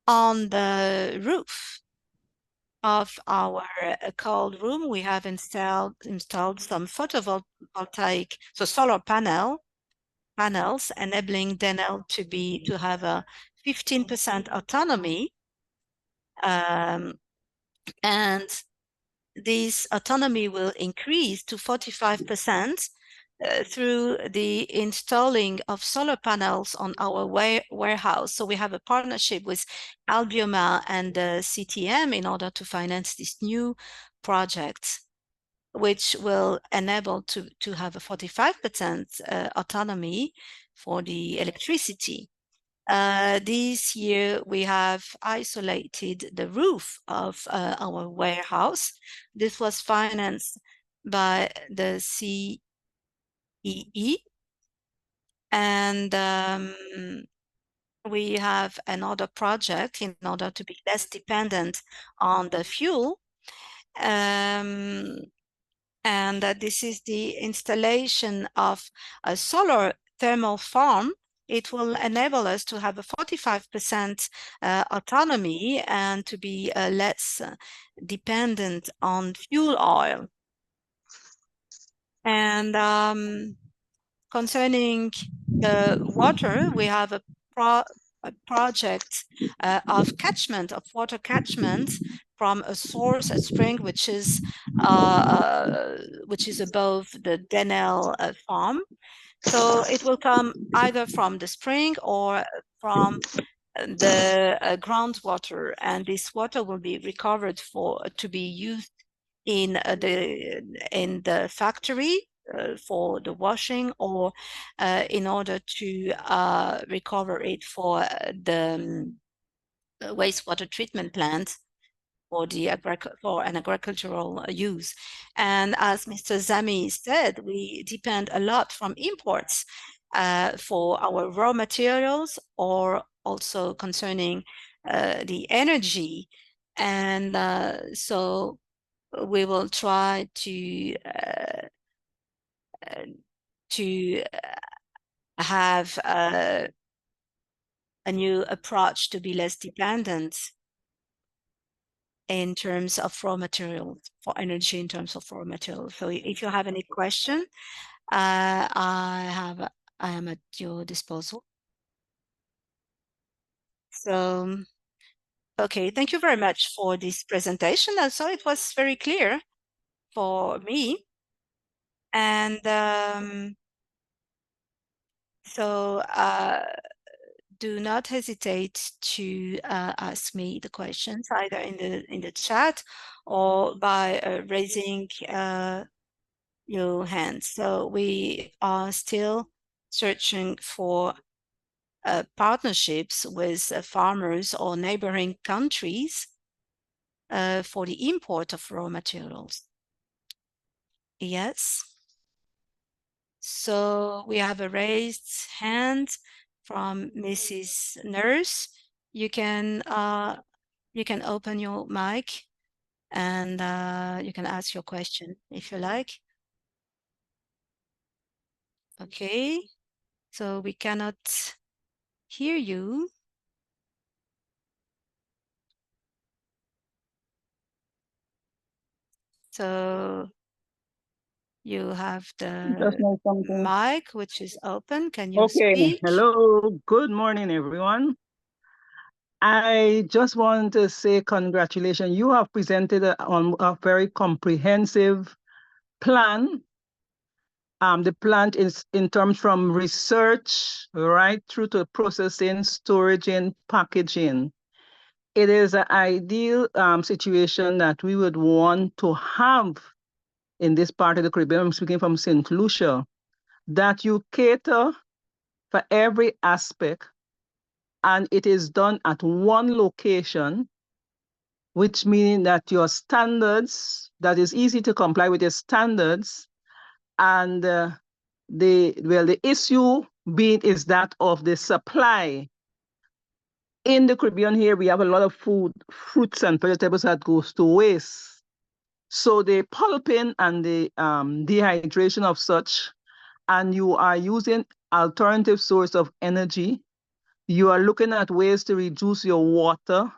Speaker 4: on the roof of our cold room, we have installed some photovoltaic, so solar panels, enabling Denel to have a 15% autonomy, and this autonomy will increase to 45% through the installing of solar panels on our warehouse. So we have a partnership with Albioma and CTM in order to finance this new project, which will enable to have a 45% autonomy for the electricity. This year, we have isolated the roof of our warehouse. This was financed by the CEE, and we have another project in order to be less dependent on the fuel. And this is the installation of a solar thermal farm. It will enable us to have a 45% autonomy and to be less dependent on fuel oil. And concerning the water, we have a project of water catchment from a source, a spring, which is above the Denel farm. So it will come either from the spring or from the groundwater, and this water will be recovered to be used in the factory for the washing, or in order to recover it for the wastewater treatment plant for an agricultural use. And as Mr. Zami said, we depend a lot from imports for our raw materials, or also concerning the energy. And so we will try to have a new approach to be less dependent in terms of raw materials, for energy in terms of raw materials. So if you have any question, I am at your disposal. So, okay, thank you very much for this presentation. And so it was very clear for me. And so do not hesitate to ask me the questions either in the chat or by raising your hand. So we are still searching for partnerships with farmers or neighboring countries for the import of raw materials. Yes. So we have a raised hand from Mrs. Nurse. You can open your mic and you can ask your question if you like. Okay, so we cannot hear you. So you have the mic, which is open. Can you speak?
Speaker 6: Hello, good morning, everyone. I just want to say congratulations. You have presented a very comprehensive plan the plant is in terms from research right through to processing, storage, and packaging. It is an ideal situation that we would want to have in this part of the Caribbean. I'm speaking from St. Lucia, that you cater for every aspect, and it is done at one location, which means that your standards, that is easy to comply with your standards, and the issue being is that of the supply. In the Caribbean here, we have a lot of food, fruits and vegetables that goes to waste. So the pulping and the dehydration of such, and you are using alternative source of energy. You are looking at ways to reduce your water,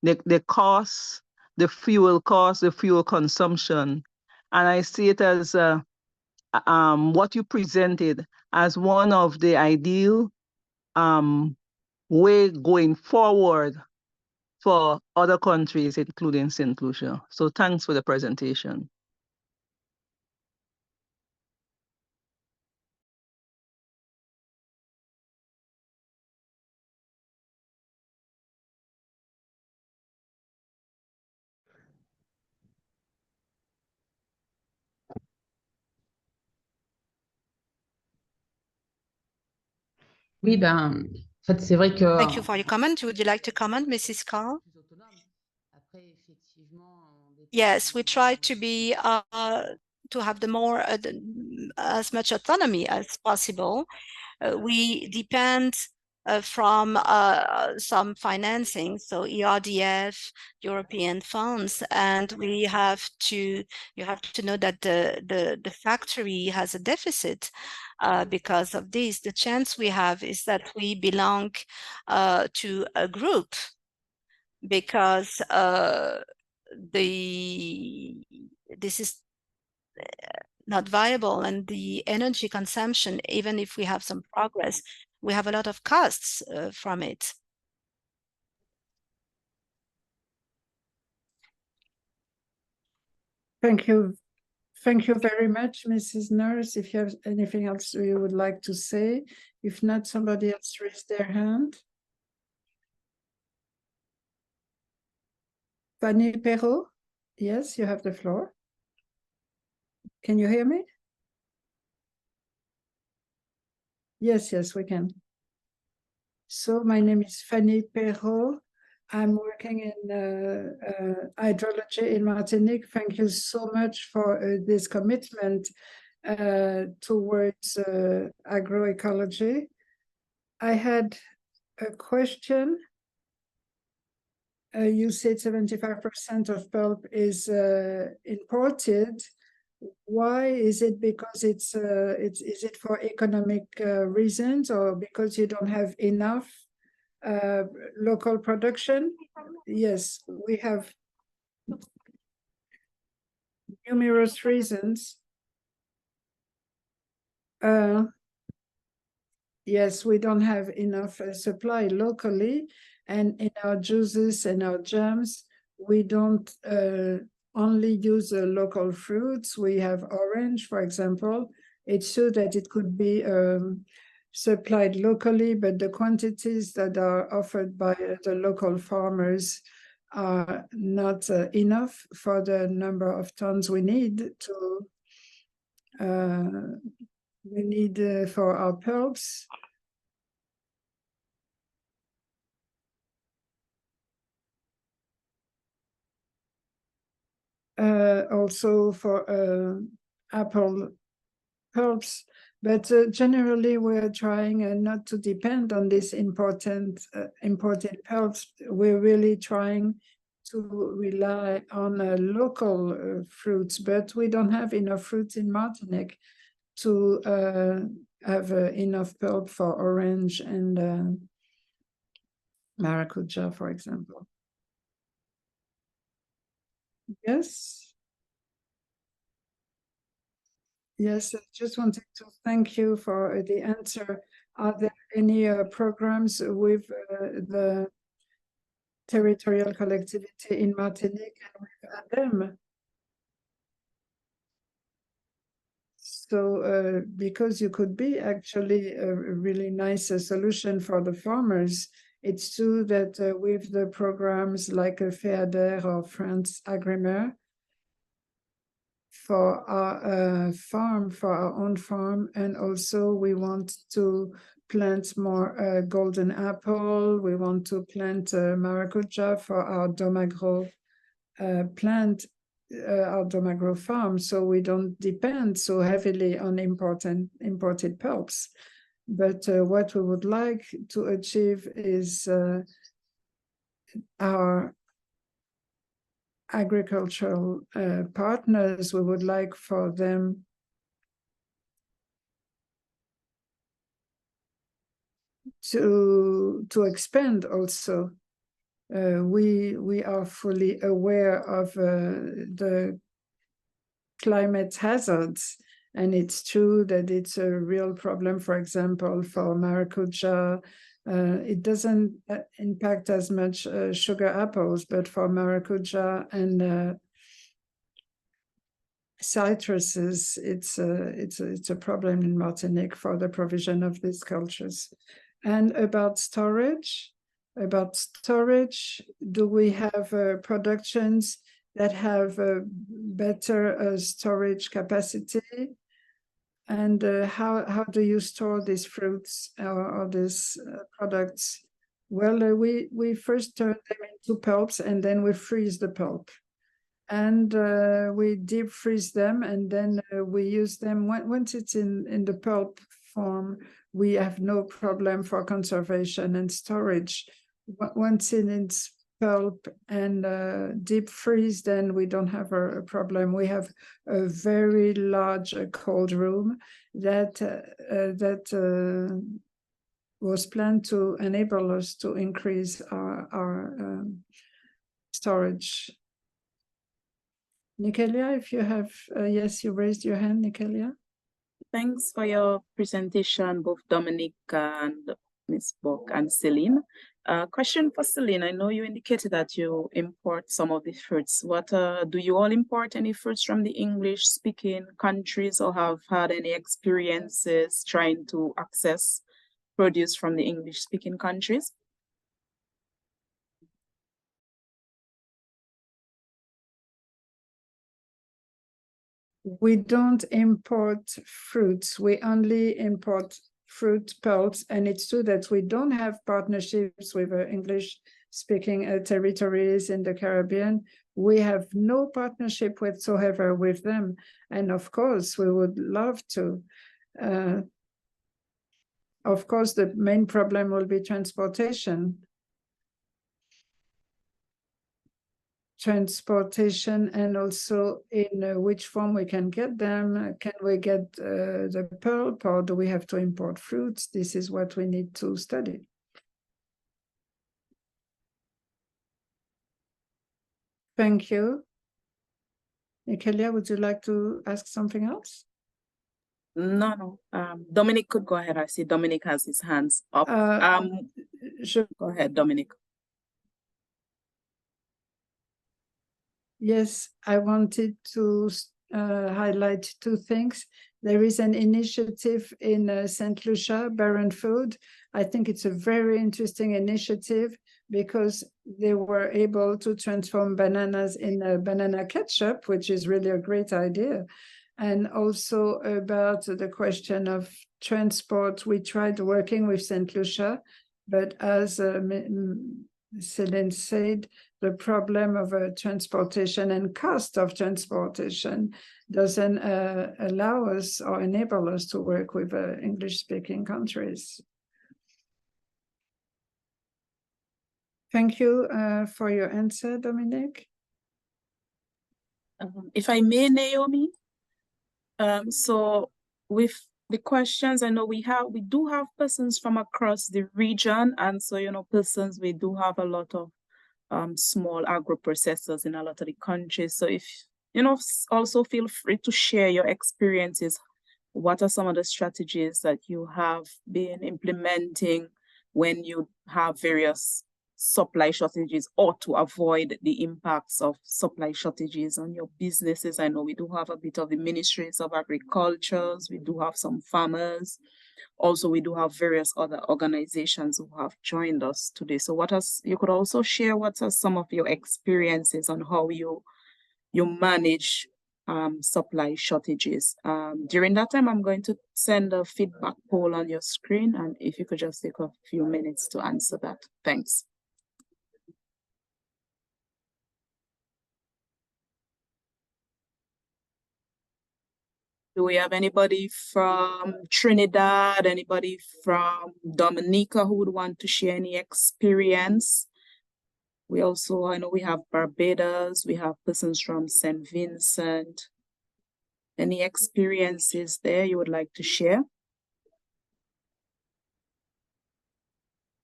Speaker 6: the cost, the fuel cost, the fuel consumption. And I see it as what you presented as one of the ideal way going forward for other countries, including St. Lucia. So thanks for the presentation.
Speaker 7: Oui, ben, en fait, c'est vrai que
Speaker 4: Thank you for your comment. Would you like to comment, Mrs. Carl? Yes, we try to be to have as much autonomy as possible. We depend from some financing, so ERDF, European funds, and you have to know that the factory has a deficit because of this. The chance we have is that we belong to a group, because this is not viable, and the energy consumption, even if we have some progress, we have a lot of costs from it.
Speaker 5: Thank you. Thank you very much, Mrs. Nurse. If you have anything else you would like to say, if not, somebody else raise their hand. Fanny Perrault, yes, you have the floor. Can you hear me? Yes, we can. So my name is Fanny Perrault. I'm working in hydrology in Martinique. Thank you so much for this commitment towards agroecology. I had a question. You said 75% of pulp is imported. Why is it? Because is it for economic reasons, or because you don't have enough local production? Yes, we have numerous reasons. Yes, we don't have enough supply locally, and in our juices and our jams, we don't only use local fruits. We have orange, for example. It's true that it could be supplied locally, but the quantities that are offered by the local farmers are not enough for the number of tons we need for our pulps. Also for apple pulps, but generally we're trying not to depend on this imported pulps. We're really trying to rely on local fruits, but we don't have enough fruits in Martinique to have enough pulp for orange and maracuja, for example. Yes. Yes, I just wanted to thank you for the answer. Are there any programs with the territorial collectivity in Martinique and with them? So because you could be actually a really nice solution for the farmers, it's true that with the programs like FEADER or France Agrimer, for our farm, for our own farm, and also we want to plant more golden apple. We want to plant maracuja for our Domagro our Domagro farm, so we don't depend so heavily on imported pulps. But what we would like to achieve is our agricultural partners, we would like for them to expand also. We are fully aware of the climate hazards, and it's true that it's a real problem. For example, for maracuja, it doesn't impact as much sugar apples, but for maracuja and citruses, it's a problem in Martinique for the provision of these cultures. And about storage, do we have productions that have better storage capacity? And how do you store these fruits or these products? Well, we first turn them into pulps, and then we freeze the pulp. And we deep freeze them, and then we use them. Once it's in the pulp form, we have no problem for conservation and storage. Once in its pulp and deep freeze, then we don't have a problem. We have a very large cold room that was planned to enable us to increase our storage. Nikelia, if you have, yes, you raised your hand, Nikelia.
Speaker 1: Thanks for your presentation, both Dominic and Ms. Bock and Celine. Question for Celine. I know you indicated that you import some of the fruits. What do you all import any fruits from the English-speaking countries, or have had any experiences trying to access produce from the English-speaking countries?
Speaker 5: We don't import fruits. We only import fruit pulps, and it's true that we don't have partnerships with English-speaking territories in the Caribbean. We have no partnership whatsoever with them, and of course, we would love to. Of course, the main problem will be transportation. And also in which form we can get them. Can we get the pulp, or do we have to import fruits? This is what we need to study. Thank you. Nikelia, would you like to ask something else?
Speaker 1: No. Dominic could go ahead. I see Dominic has his hands up. Go ahead, Dominic.
Speaker 5: Yes, I wanted to highlight two things. There is an initiative in St. Lucia, Barren Food. I think it's a very interesting initiative because they were able to transform bananas in a banana ketchup, which is really a great idea. And also about the question of transport, we tried working with St. Lucia, but as Celine said, the problem of transportation and cost of transportation doesn't allow us or enable us to work with English-speaking countries. Thank you for your answer, Dominic.
Speaker 1: If I may, Naomi, so with the questions, I know we do have persons from across the region, and so persons, we do have a lot of small agro processors in a lot of the countries. So if also feel free to share your experiences. What are some of the strategies that you have been implementing when you have various supply shortages or to avoid the impacts of supply shortages on your businesses. I know we do have a bit of the ministries of agricultures, we do have some farmers. Also, we do have various other organizations who have joined us today. So you could also share what are some of your experiences on how you manage supply shortages. During that time, I'm going to send a feedback poll on your screen, and if you could just take a few minutes to answer that. Thanks. Do we have anybody from Trinidad, anybody from Dominica who would want to share any experience? We also, I know we have Barbados, we have persons from St. Vincent. Any experiences there you would like to share?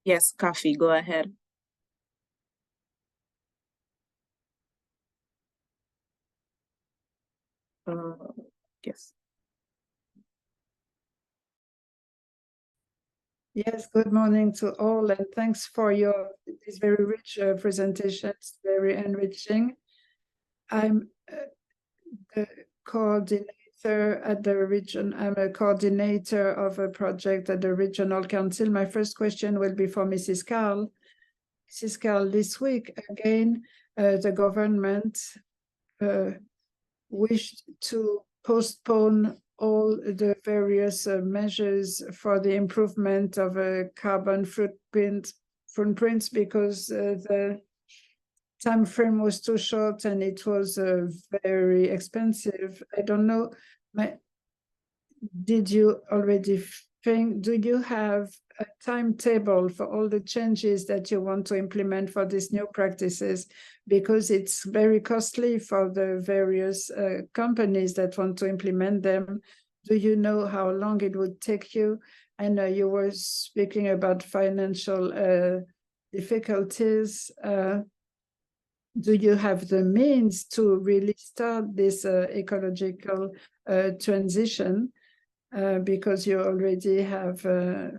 Speaker 1: Yes, Kathy, go ahead. Yes.
Speaker 5: Yes, good morning to all, and thanks for these very rich presentations, very enriching. I'm the coordinator at the region. I'm a coordinator of a project at the Regional Council. My first question will be for Mrs. Carl. Mrs. Carl, this week, again, the government wished to postpone all the various measures for the improvement of a carbon footprints because the time frame was too short and it was very expensive. I don't know, did you already do you have a timetable for all the changes that you want to implement for these new practices? Because it's very costly for the various companies that want to implement them. Do you know how long it would take you? I know you were speaking about financial difficulties. Do you have the means to really start this ecological transition? Because you already have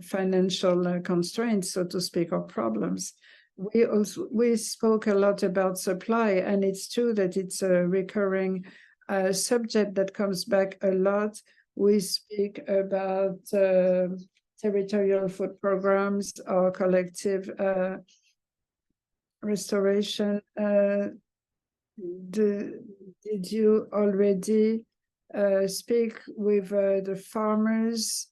Speaker 5: financial constraints, so to speak, or problems. We spoke a lot about supply, and it's true that it's a recurring subject that comes back a lot. We speak about territorial food programs or collective restoration. Did you already speak with the farmers?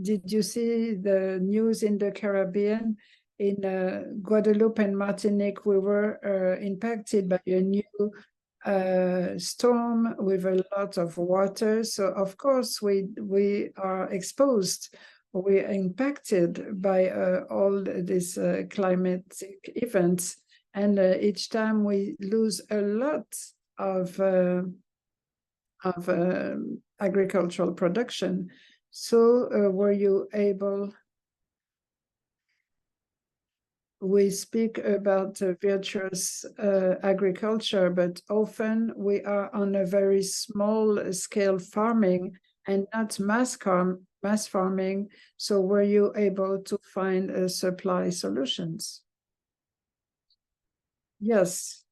Speaker 5: Did you see the news in the Caribbean? In Guadeloupe and Martinique, we were impacted by a new storm with a lot of water. So of course we are exposed. We are impacted by all these climatic events, and each time we lose a lot of agricultural production. So were you able, we speak about virtuous agriculture, but often we are on a very small scale farming and not mass farming. So were you able to find supply solutions? Yes.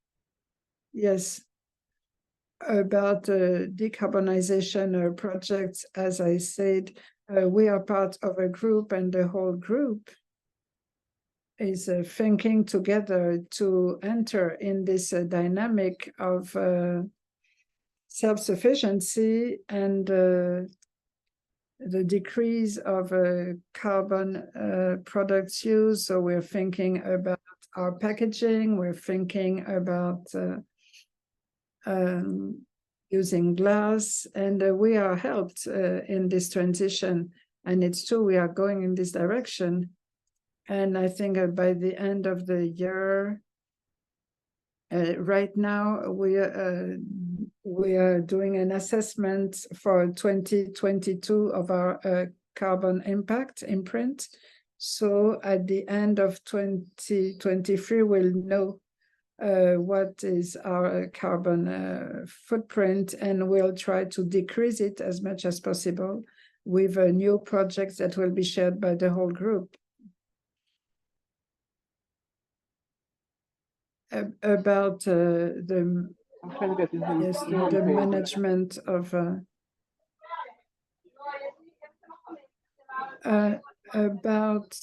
Speaker 5: About decarbonization projects, as I said, we are part of a group, and the whole group is thinking together to enter in this dynamic of self-sufficiency and the decrease of carbon products use. So we're thinking about our packaging, we're thinking about using glass, and we are helped in this transition. And it's true, we are going in this direction. And I think by the end of the year, right now, we are doing an assessment for 2022 of our carbon imprint. So at the end of 2023, we'll know what is our carbon footprint, and we'll try to decrease it as much as possible with new projects that will be shared by the whole group. about the
Speaker 6: I'm trying to get his
Speaker 5: yes, the
Speaker 6: homepage.
Speaker 5: management of about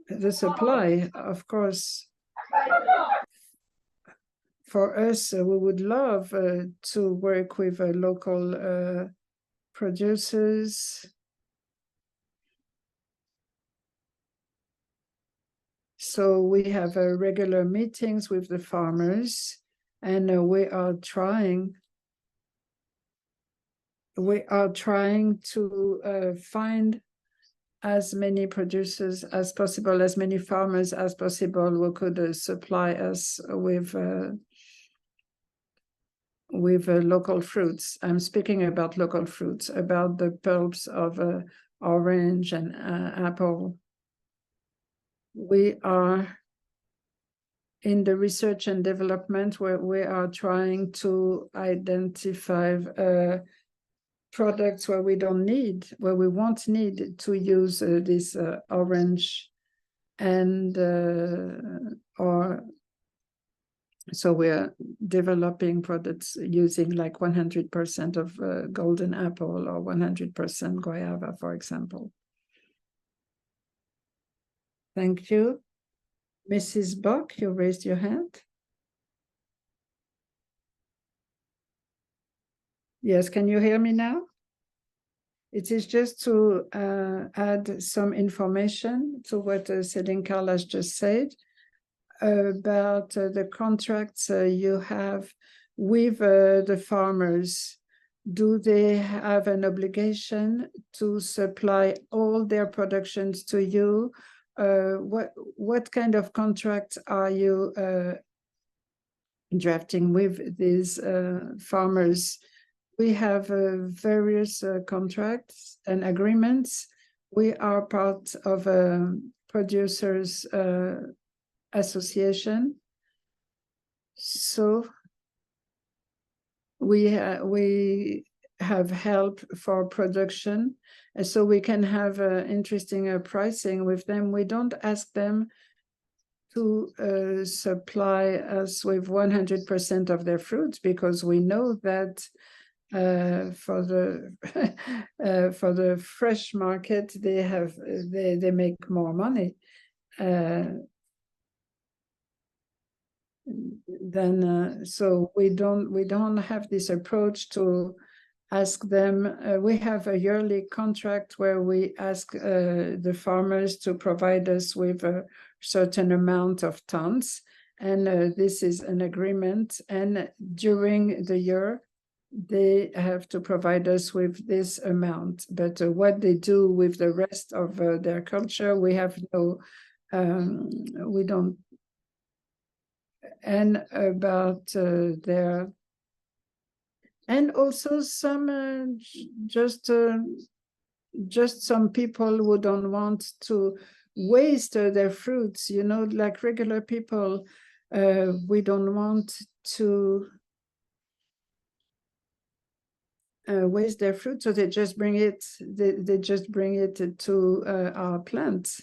Speaker 5: the supply, of course. For us, we would love to work with local producers. So we have regular meetings with the farmers, and we are trying to find as many producers as possible, as many farmers as possible who could supply us with local fruits. I'm speaking about local fruits, about the pulps of orange and apple. We are in the research and development where we are trying to identify products where we won't need to use this orange and so we're developing products using like 100% of golden apple or 100% guava, for example. Thank you. Mrs. Bock, you raised your hand. Yes, can you hear me now? It is just to add some information to what Céline Carlas just said about the contracts you have with the farmers. Do they have an obligation to supply all their productions to you? What kind of contracts are you drafting with these farmers? We have various contracts and agreements. We are part of a producers association. So we have help for production, and so we can have interesting pricing with them. We don't ask them to supply us with 100% of their fruits, because we know that for the fresh market they make more money so we don't have this approach to ask them. We have a yearly contract where we ask the farmers to provide us with a certain amount of tons, and this is an agreement, and during the year they have to provide us with this amount. But what they do with the rest of their culture, we have no, we don't. And about their, and also some just some people who don't want to waste their fruits, you know, like regular people. We don't want to waste their fruit, so they just bring it. They just bring it to our plants.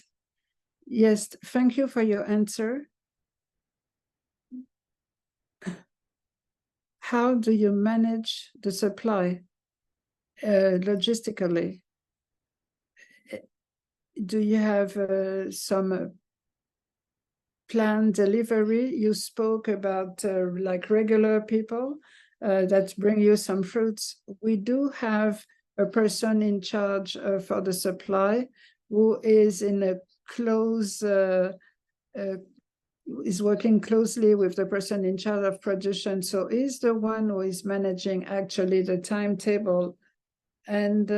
Speaker 5: Yes, thank you for your answer. How do you manage the supply logistically? Do you have some planned delivery? You spoke about like regular people that bring you some fruits. We do have a person in charge for the supply who is in a close is working closely with the person in charge of production. So he's the one who is managing actually the timetable. And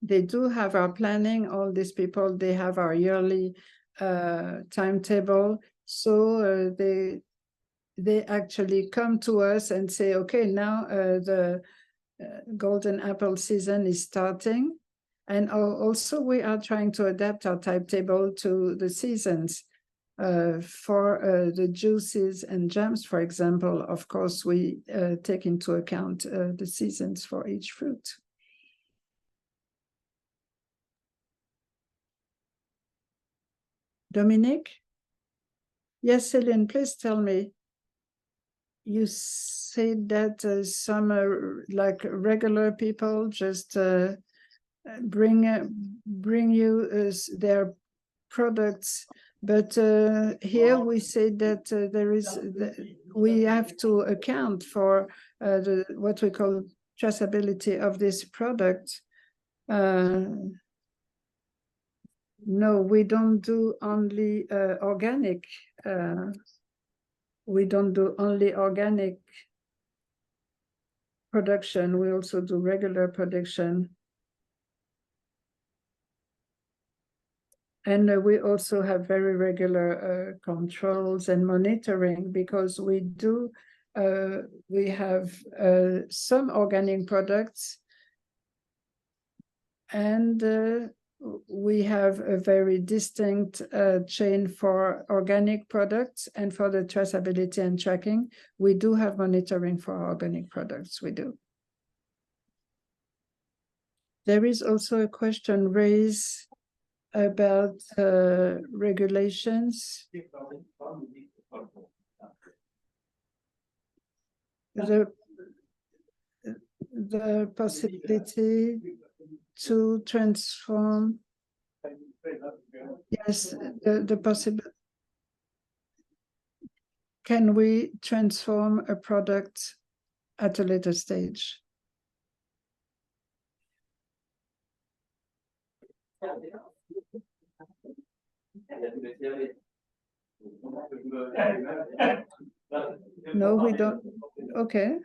Speaker 5: they do have our planning. All these people, they have our yearly timetable. So they actually come to us and say, okay, now the golden apple season is starting. And also we are trying to adapt our timetable to the seasons. For the juices and jams, for example, of course, we take into account the seasons for each fruit. Dominique? Yes, Celine, please tell me. You said that some like regular people just bring you their products, but here we say that we have to account for what we call traceability of this product. No, we don't do only organic. We don't do only organic production. We also do regular production. And we also have very regular controls and monitoring, because we have some organic products, and we have a very distinct chain for organic products, and for the traceability and tracking, we do have monitoring for organic products, we do. There is also a question raised about regulations. The possibility to transform, yes, the possibility. Can we transform a product at a later stage? No, we don't. Okay.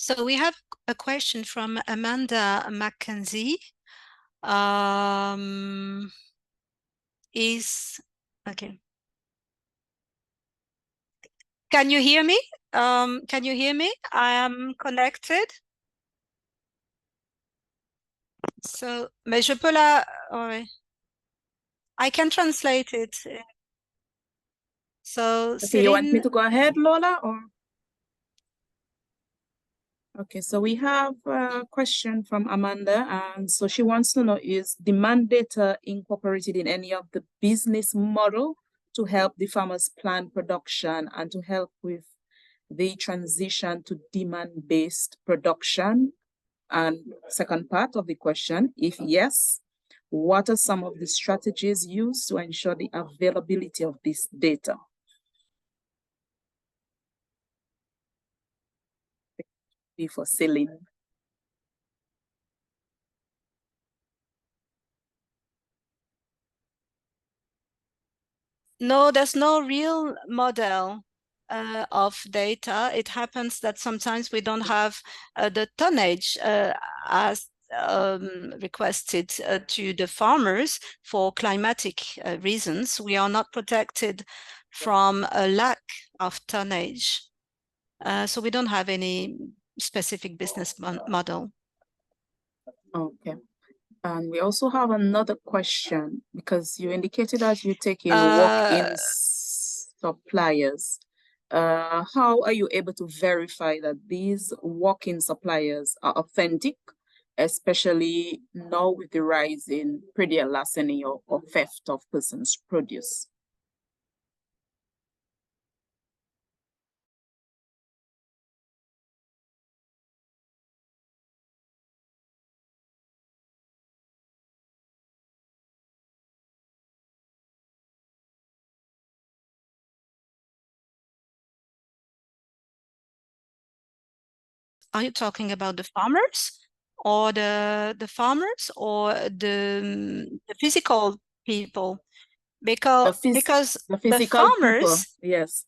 Speaker 4: So we have a question from Amanda Mackenzie. Okay. Can you hear me? Can you hear me? I am connected. So, mais je peux la... ouais. I can translate it. So,
Speaker 1: Okay, you want me
Speaker 4: Celine...
Speaker 1: to go ahead, Lola, or? Okay, so we have a question from Amanda, and so she wants to know, is demand data incorporated in any of the business model to help the farmers plan production and to help with the transition to demand-based production? And second part of the question, if yes, what are some of the strategies used to ensure the availability of this data? For Celine.
Speaker 4: No, there's no real model of data. It happens that sometimes we don't have the tonnage as requested to the farmers for climatic reasons. We are not protected from a lack of tonnage. So we don't have any specific business model.
Speaker 1: Okay. And we also have another question, because you indicated that you take in walk-in suppliers. How are you able to verify that these walk-in suppliers are authentic, especially now with the rise in predial larceny or theft of persons' produce?
Speaker 4: Are you talking about the farmers, or the farmers, or the physical people? Because the farmers,
Speaker 1: people, yes,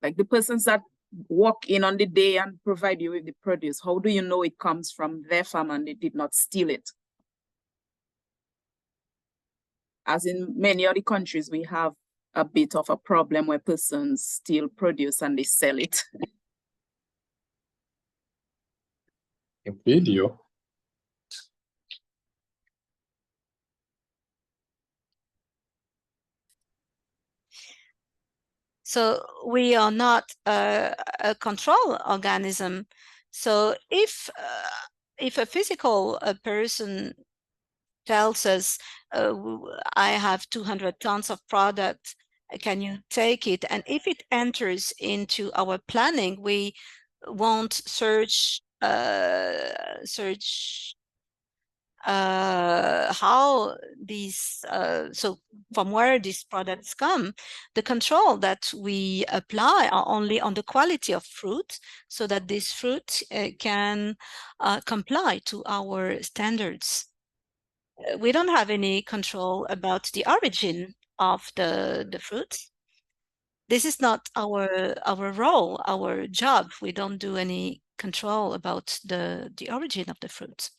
Speaker 1: like the persons that walk in on the day and provide you with the produce, how do you know it comes from their farm and they did not steal it? As in many other countries, we have a bit of a problem where persons steal produce and they sell it.
Speaker 3: Video.
Speaker 4: So we are not a control organism. So if a physical person tells us, I have 200 tons of product, can you take it? And if it enters into our planning, we won't search how these so from where these products come. The control that we apply are only on the quality of fruit, so that this fruit can comply to our standards. We don't have any control about the origin of the fruit. This is not our role, our job. We don't do any control about the origin of the fruit.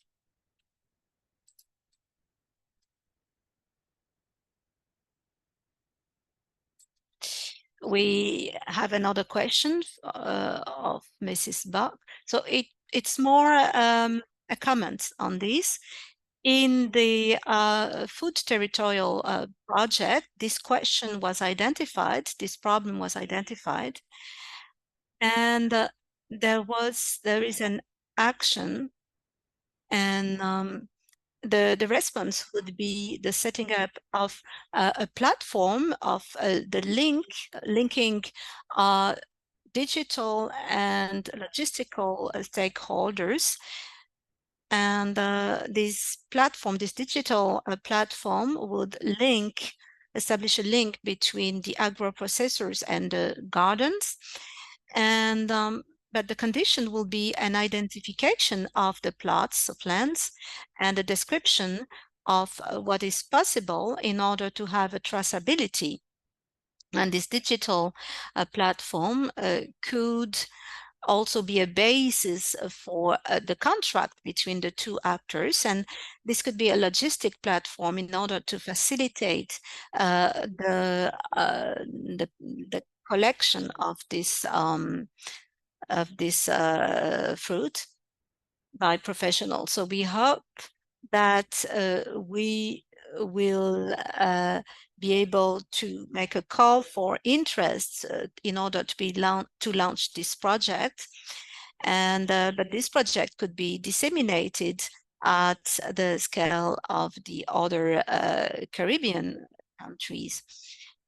Speaker 4: We have another question of Mrs. Bach. So it's more a comment on this. In the food territorial project, this question was identified, this problem was identified, and there is an action, and the response would be the setting up of a platform of linking digital and logistical stakeholders. And this digital platform would establish a link between the agro-processors and the gardens. And but the condition will be an identification of the plots of lands and a description of what is possible in order to have a traceability. And this digital platform could also be a basis for the contract between the two actors. And this could be a logistic platform in order to facilitate the collection of this fruit by professionals. So we hope that we will be able to make a call for interest in order to launch this project. And but this project could be disseminated at the scale of the other Caribbean countries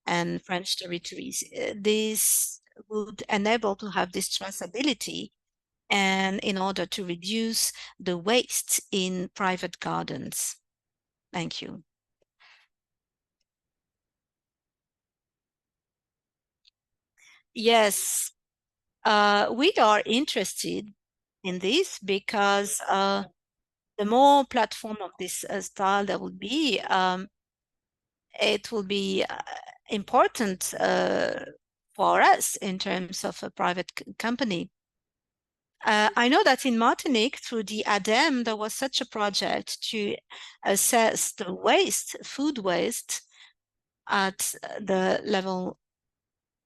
Speaker 4: and French territories. This would enable to have this traceability, and in order to reduce the waste in private gardens. Thank you. Yes, we are interested in this because the more platform of this style there will be, it will be important for us in terms of a private company. I know that in Martinique, through the ADEME, there was such a project to assess the waste, food waste, at the level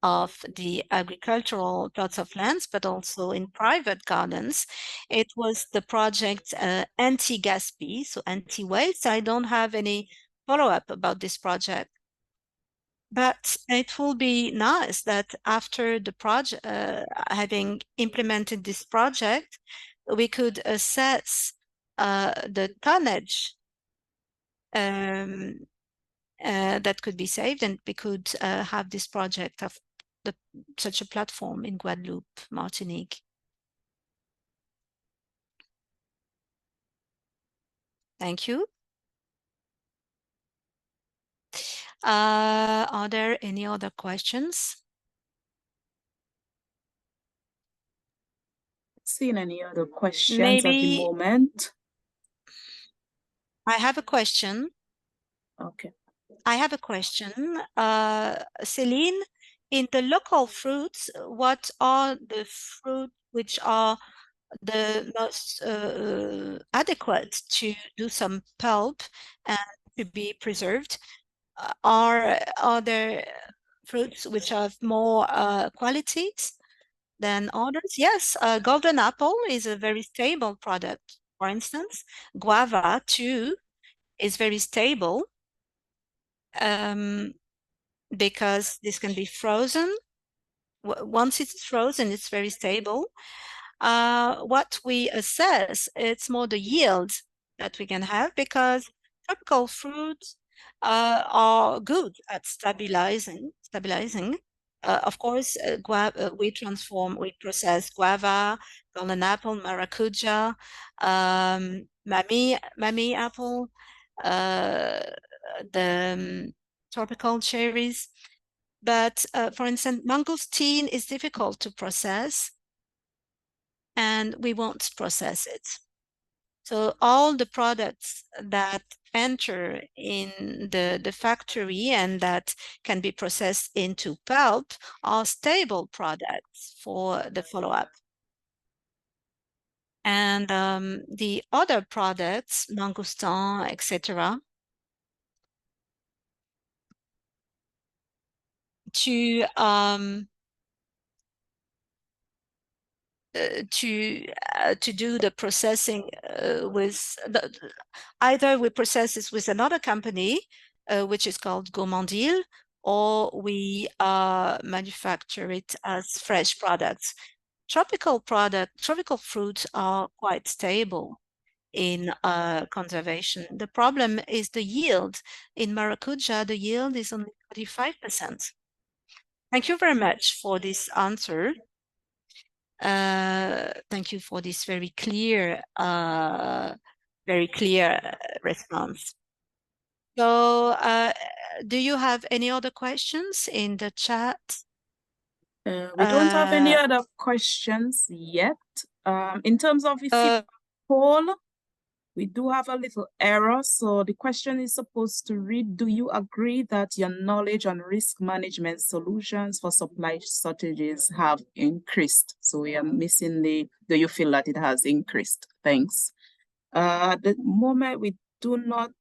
Speaker 4: of the agricultural plots of lands, but also in private gardens. It was the project anti-gaspi, so anti-waste. I don't have any follow-up about this project. But it will be nice that after the project, having implemented this project, we could assess the tonnage that could be saved, and we could have this project of such a platform in Guadeloupe, Martinique. Thank you. Are there any other questions?
Speaker 1: Seen any other questions at the moment?
Speaker 4: I have a question.
Speaker 1: Okay.
Speaker 4: I have a question. Celine, in the local fruits, what are the fruit which are the most adequate to do some pulp and to be preserved? Are there fruits which have more qualities? than others? Yes, golden apple is a very stable product. For instance, guava too is very stable because this can be frozen. Once it's frozen, it's very stable. What we assess, it's more the yield that we can have, because tropical fruits are good at stabilizing. Of course, we process guava, golden apple, maracuja, mami apple, the tropical cherries. But for instance, mangosteen is difficult to process, and we won't process it. So all the products that enter in the factory and that can be processed into pulp are stable products for the follow-up. And the other products, mangosteen, etc., to do the processing with either we process this with another company, which is called Gourmandil, or we manufacture it as fresh products. Tropical fruits are quite stable in conservation. The problem is the yield. In maracuja, the yield is only 35%. Thank you very much for this answer. Thank you for this very clear response. So, do you have any other questions in the chat?
Speaker 1: We don't have any other questions yet. In terms of if you poll, we do have a little error. So the question is supposed to read, do you agree that your knowledge on risk management solutions for supply shortages have increased? So we are missing the, do you feel that it has increased? Thanks. At the moment, we do not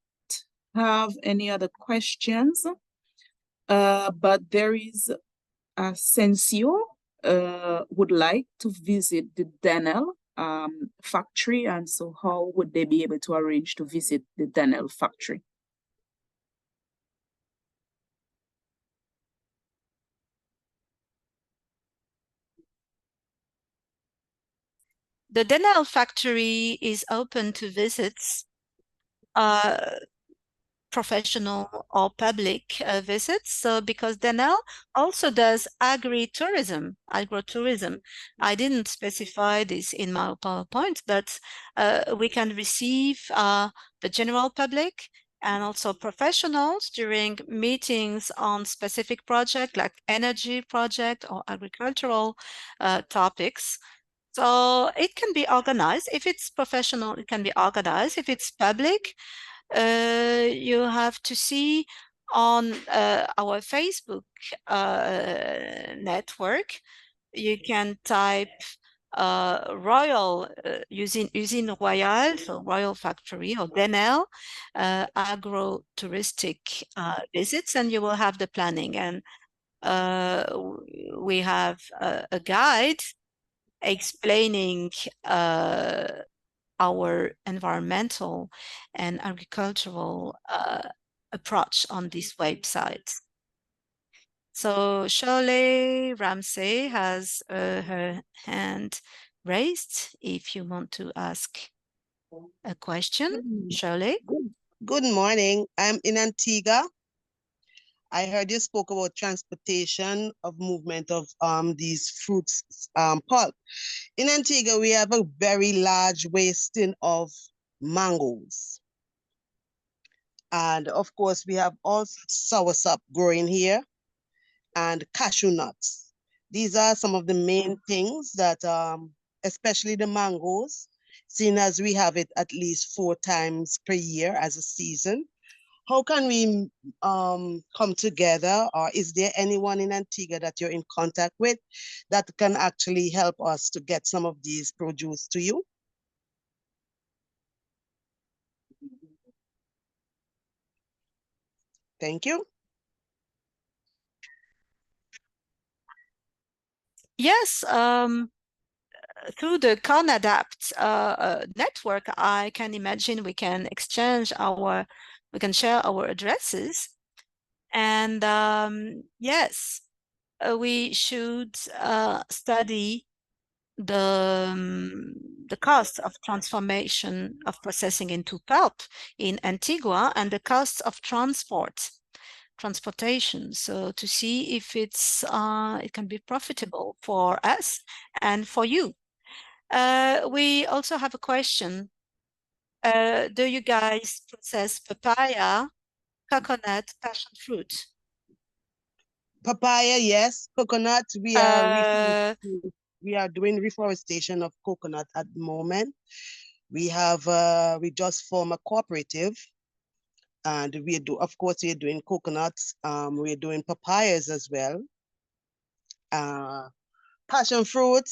Speaker 1: have any other questions, but there is Sensio would like to visit the Denel factory, and so how would they be able to arrange to visit the Denel factory?
Speaker 4: The Denel factory is open to visits, professional or public visits. So because Denel also does agritourism. I didn't specify this in my PowerPoint, but we can receive the general public and also professionals during meetings on specific projects like energy project or agricultural topics. So it can be organized. If it's professional, it can be organized. If it's public, you have to see on our Facebook network. You can type Royal using Royal, so Royal Factory or Denel agro-touristic visits, and you will have the planning. And we have a guide explaining our environmental and agricultural approach on this website. So Shirley Ramsey has her hand raised. If you want to ask a question, Shirley.
Speaker 8: Good morning. I'm in Antigua. I heard you spoke about transportation of movement of these fruits pulp. In Antigua, we have a very large wasting of mangoes. And of course, we have also soursop growing here and cashew nuts. These are some of the main things that, especially the mangoes, seeing as we have it at least 4 times per year as a season. How can we come together, or is there anyone in Antigua that you're in contact with that can actually help us to get some of these produce to you? Thank you.
Speaker 4: Yes, through the ConAdapt network, I can imagine we can we can share our addresses. And yes, we should study the cost of transformation of processing into pulp in Antigua and the cost of transportation. So to see if it can be profitable for us and for you. We also have a question. Do you guys process papaya, coconut, passion fruit?
Speaker 8: Papaya, yes. Coconut, we are doing reforestation of coconut at the moment. We just formed a cooperative, and of course, we're doing coconuts. We're doing papayas as well. Passion fruit.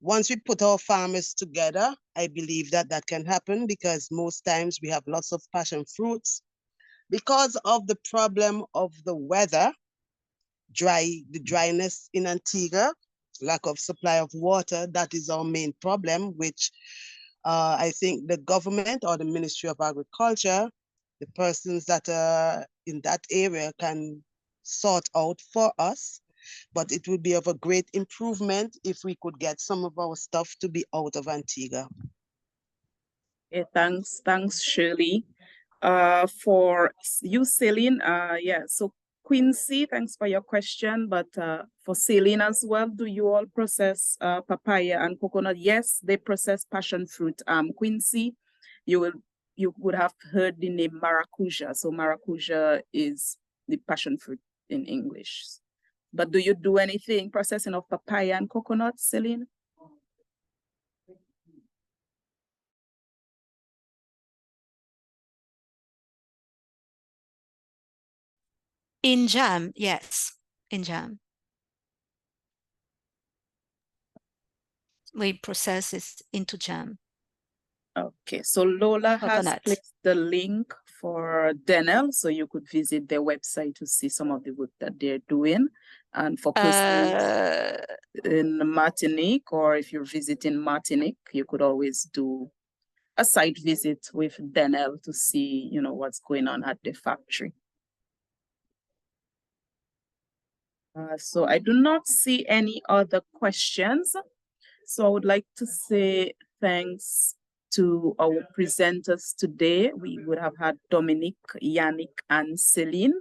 Speaker 8: Once we put our farmers together, I believe that can happen, because most times we have lots of passion fruits. Because of the problem of the weather, the dryness in Antigua, lack of supply of water, that is our main problem, which I think the government or the Ministry of Agriculture, the persons that are in that area, can sort out for us. But it would be of a great improvement if we could get some of our stuff to be out of Antigua.
Speaker 1: Yeah, thanks, Shirley. For you, Celine, yeah, so Quincy, thanks for your question, but for Celine as well, do you all process papaya and coconut? Yes, they process passion fruit. Quincy, you would have heard the name maracuja. So maracuja is the passion fruit in English. But do you do anything processing of papaya and coconut, Celine?
Speaker 4: In jam, yes, in jam. We process it into jam.
Speaker 1: Okay, so Lola has
Speaker 4: Coconut.
Speaker 1: placed the link for Denel, so you could visit their website to see some of the work that they're doing. And for persons in Martinique, or if you're visiting Martinique, you could always do a site visit with Denel to see, what's going on at the factory. So I do not see any other questions. So I would like to say thanks to our presenters today. We would have had Dominique, Yannick, and Celine.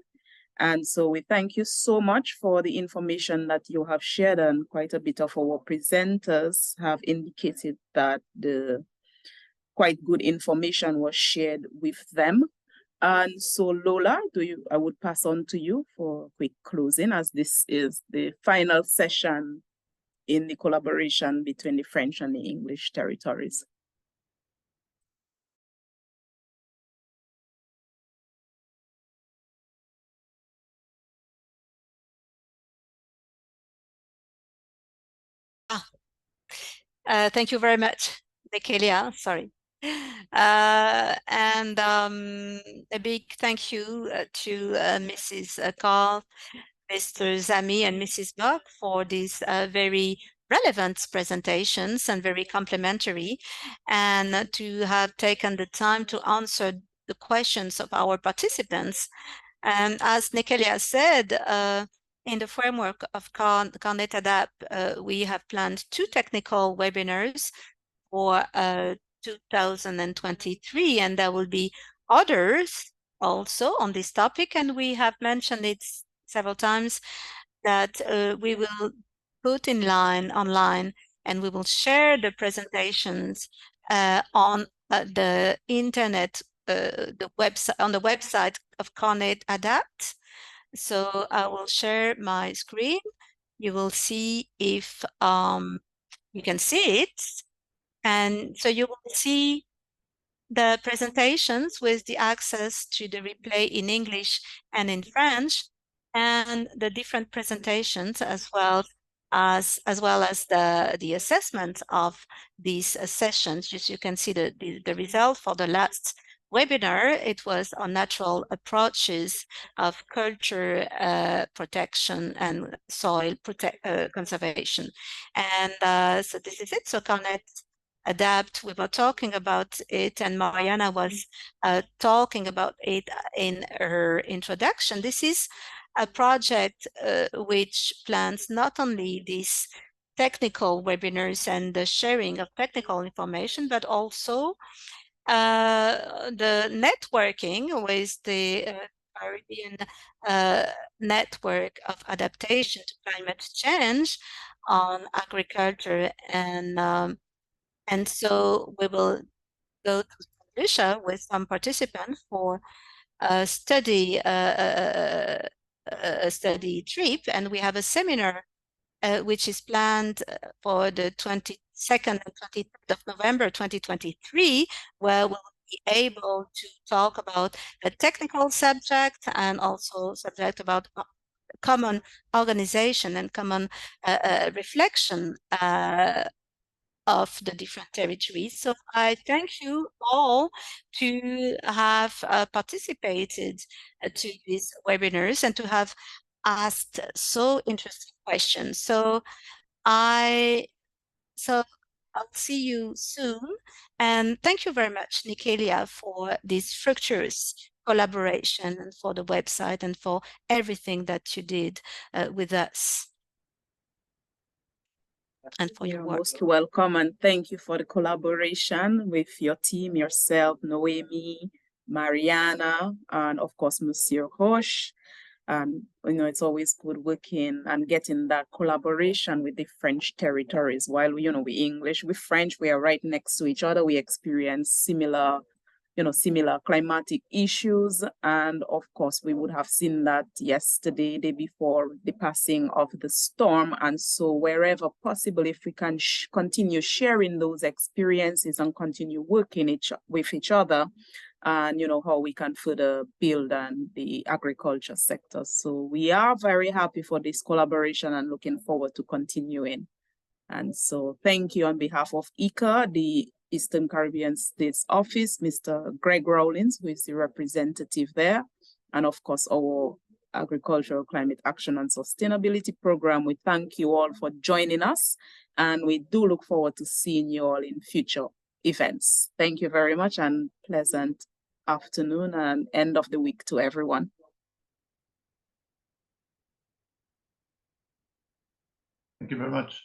Speaker 1: And so we thank you so much for the information that you have shared, and quite a bit of our presenters have indicated that the quite good information was shared with them. And so Lola, I would pass on to you for a quick closing, as this is the final session in the collaboration between the French and the English territories.
Speaker 4: Thank you very much, Nekelia, sorry. And a big thank you to Mrs. Carl, Mr. Zami, and Mrs. Buck for these very relevant presentations and very complimentary, and to have taken the time to answer the questions of our participants. And as Nekelia said, in the framework of ConAdapt, we have planned 2 technical webinars for 2023, and there will be others also on this topic, and we have mentioned it several times that we will put online, and we will share the presentations on the internet, on the website of ConAdapt. So I will share my screen. You will see if you can see it. And so you will see the presentations with the access to the replay in English and in French, and the different presentations as well as the assessment of these sessions. Just you can see the result for the last webinar. It was on natural approaches of culture protection and soil conservation. And so this is it. So Connect, Adapt, we were talking about it, and Mariana was talking about it in her introduction. This is a project which plans not only these technical webinars and the sharing of technical information, but also the networking with the Caribbean network of adaptation to climate change on agriculture. And so we will go to Lucia with some participants for a study trip, and we have a seminar which is planned for the 22nd and 23rd of November 2023, where we'll be able to talk about a technical subject and also subject about common organization and common reflection of the different territories. So I thank you all to have participated to these webinars and to have asked so interesting questions. So I'll see you soon. And thank you very much, Nikelia, for this fructuous collaboration and for the website and for everything that you did with us. And for your
Speaker 1: You're
Speaker 4: work.
Speaker 1: most welcome, and thank you for the collaboration with your team, yourself, Noemi, Mariana, and of course, Monsieur Roche. And it's always good working and getting that collaboration with the French territories. While we English, with French, we are right next to each other. We experience similar climatic issues. And of course, we would have seen that yesterday, day before the passing of the storm. And so wherever possible, if we can continue sharing those experiences and continue working with each other, and how we can further build on the agriculture sector. So we are very happy for this collaboration and looking forward to continuing. And so thank you on behalf of ICA, the Eastern Caribbean States Office, Mr. Greg Rawlins, who is the representative there, and of course our Agricultural Climate Action and Sustainability Program. We thank you all for joining us, and we do look forward to seeing you all in future events. Thank you very much, and pleasant afternoon and end of the week to everyone.
Speaker 9: Thank you very much.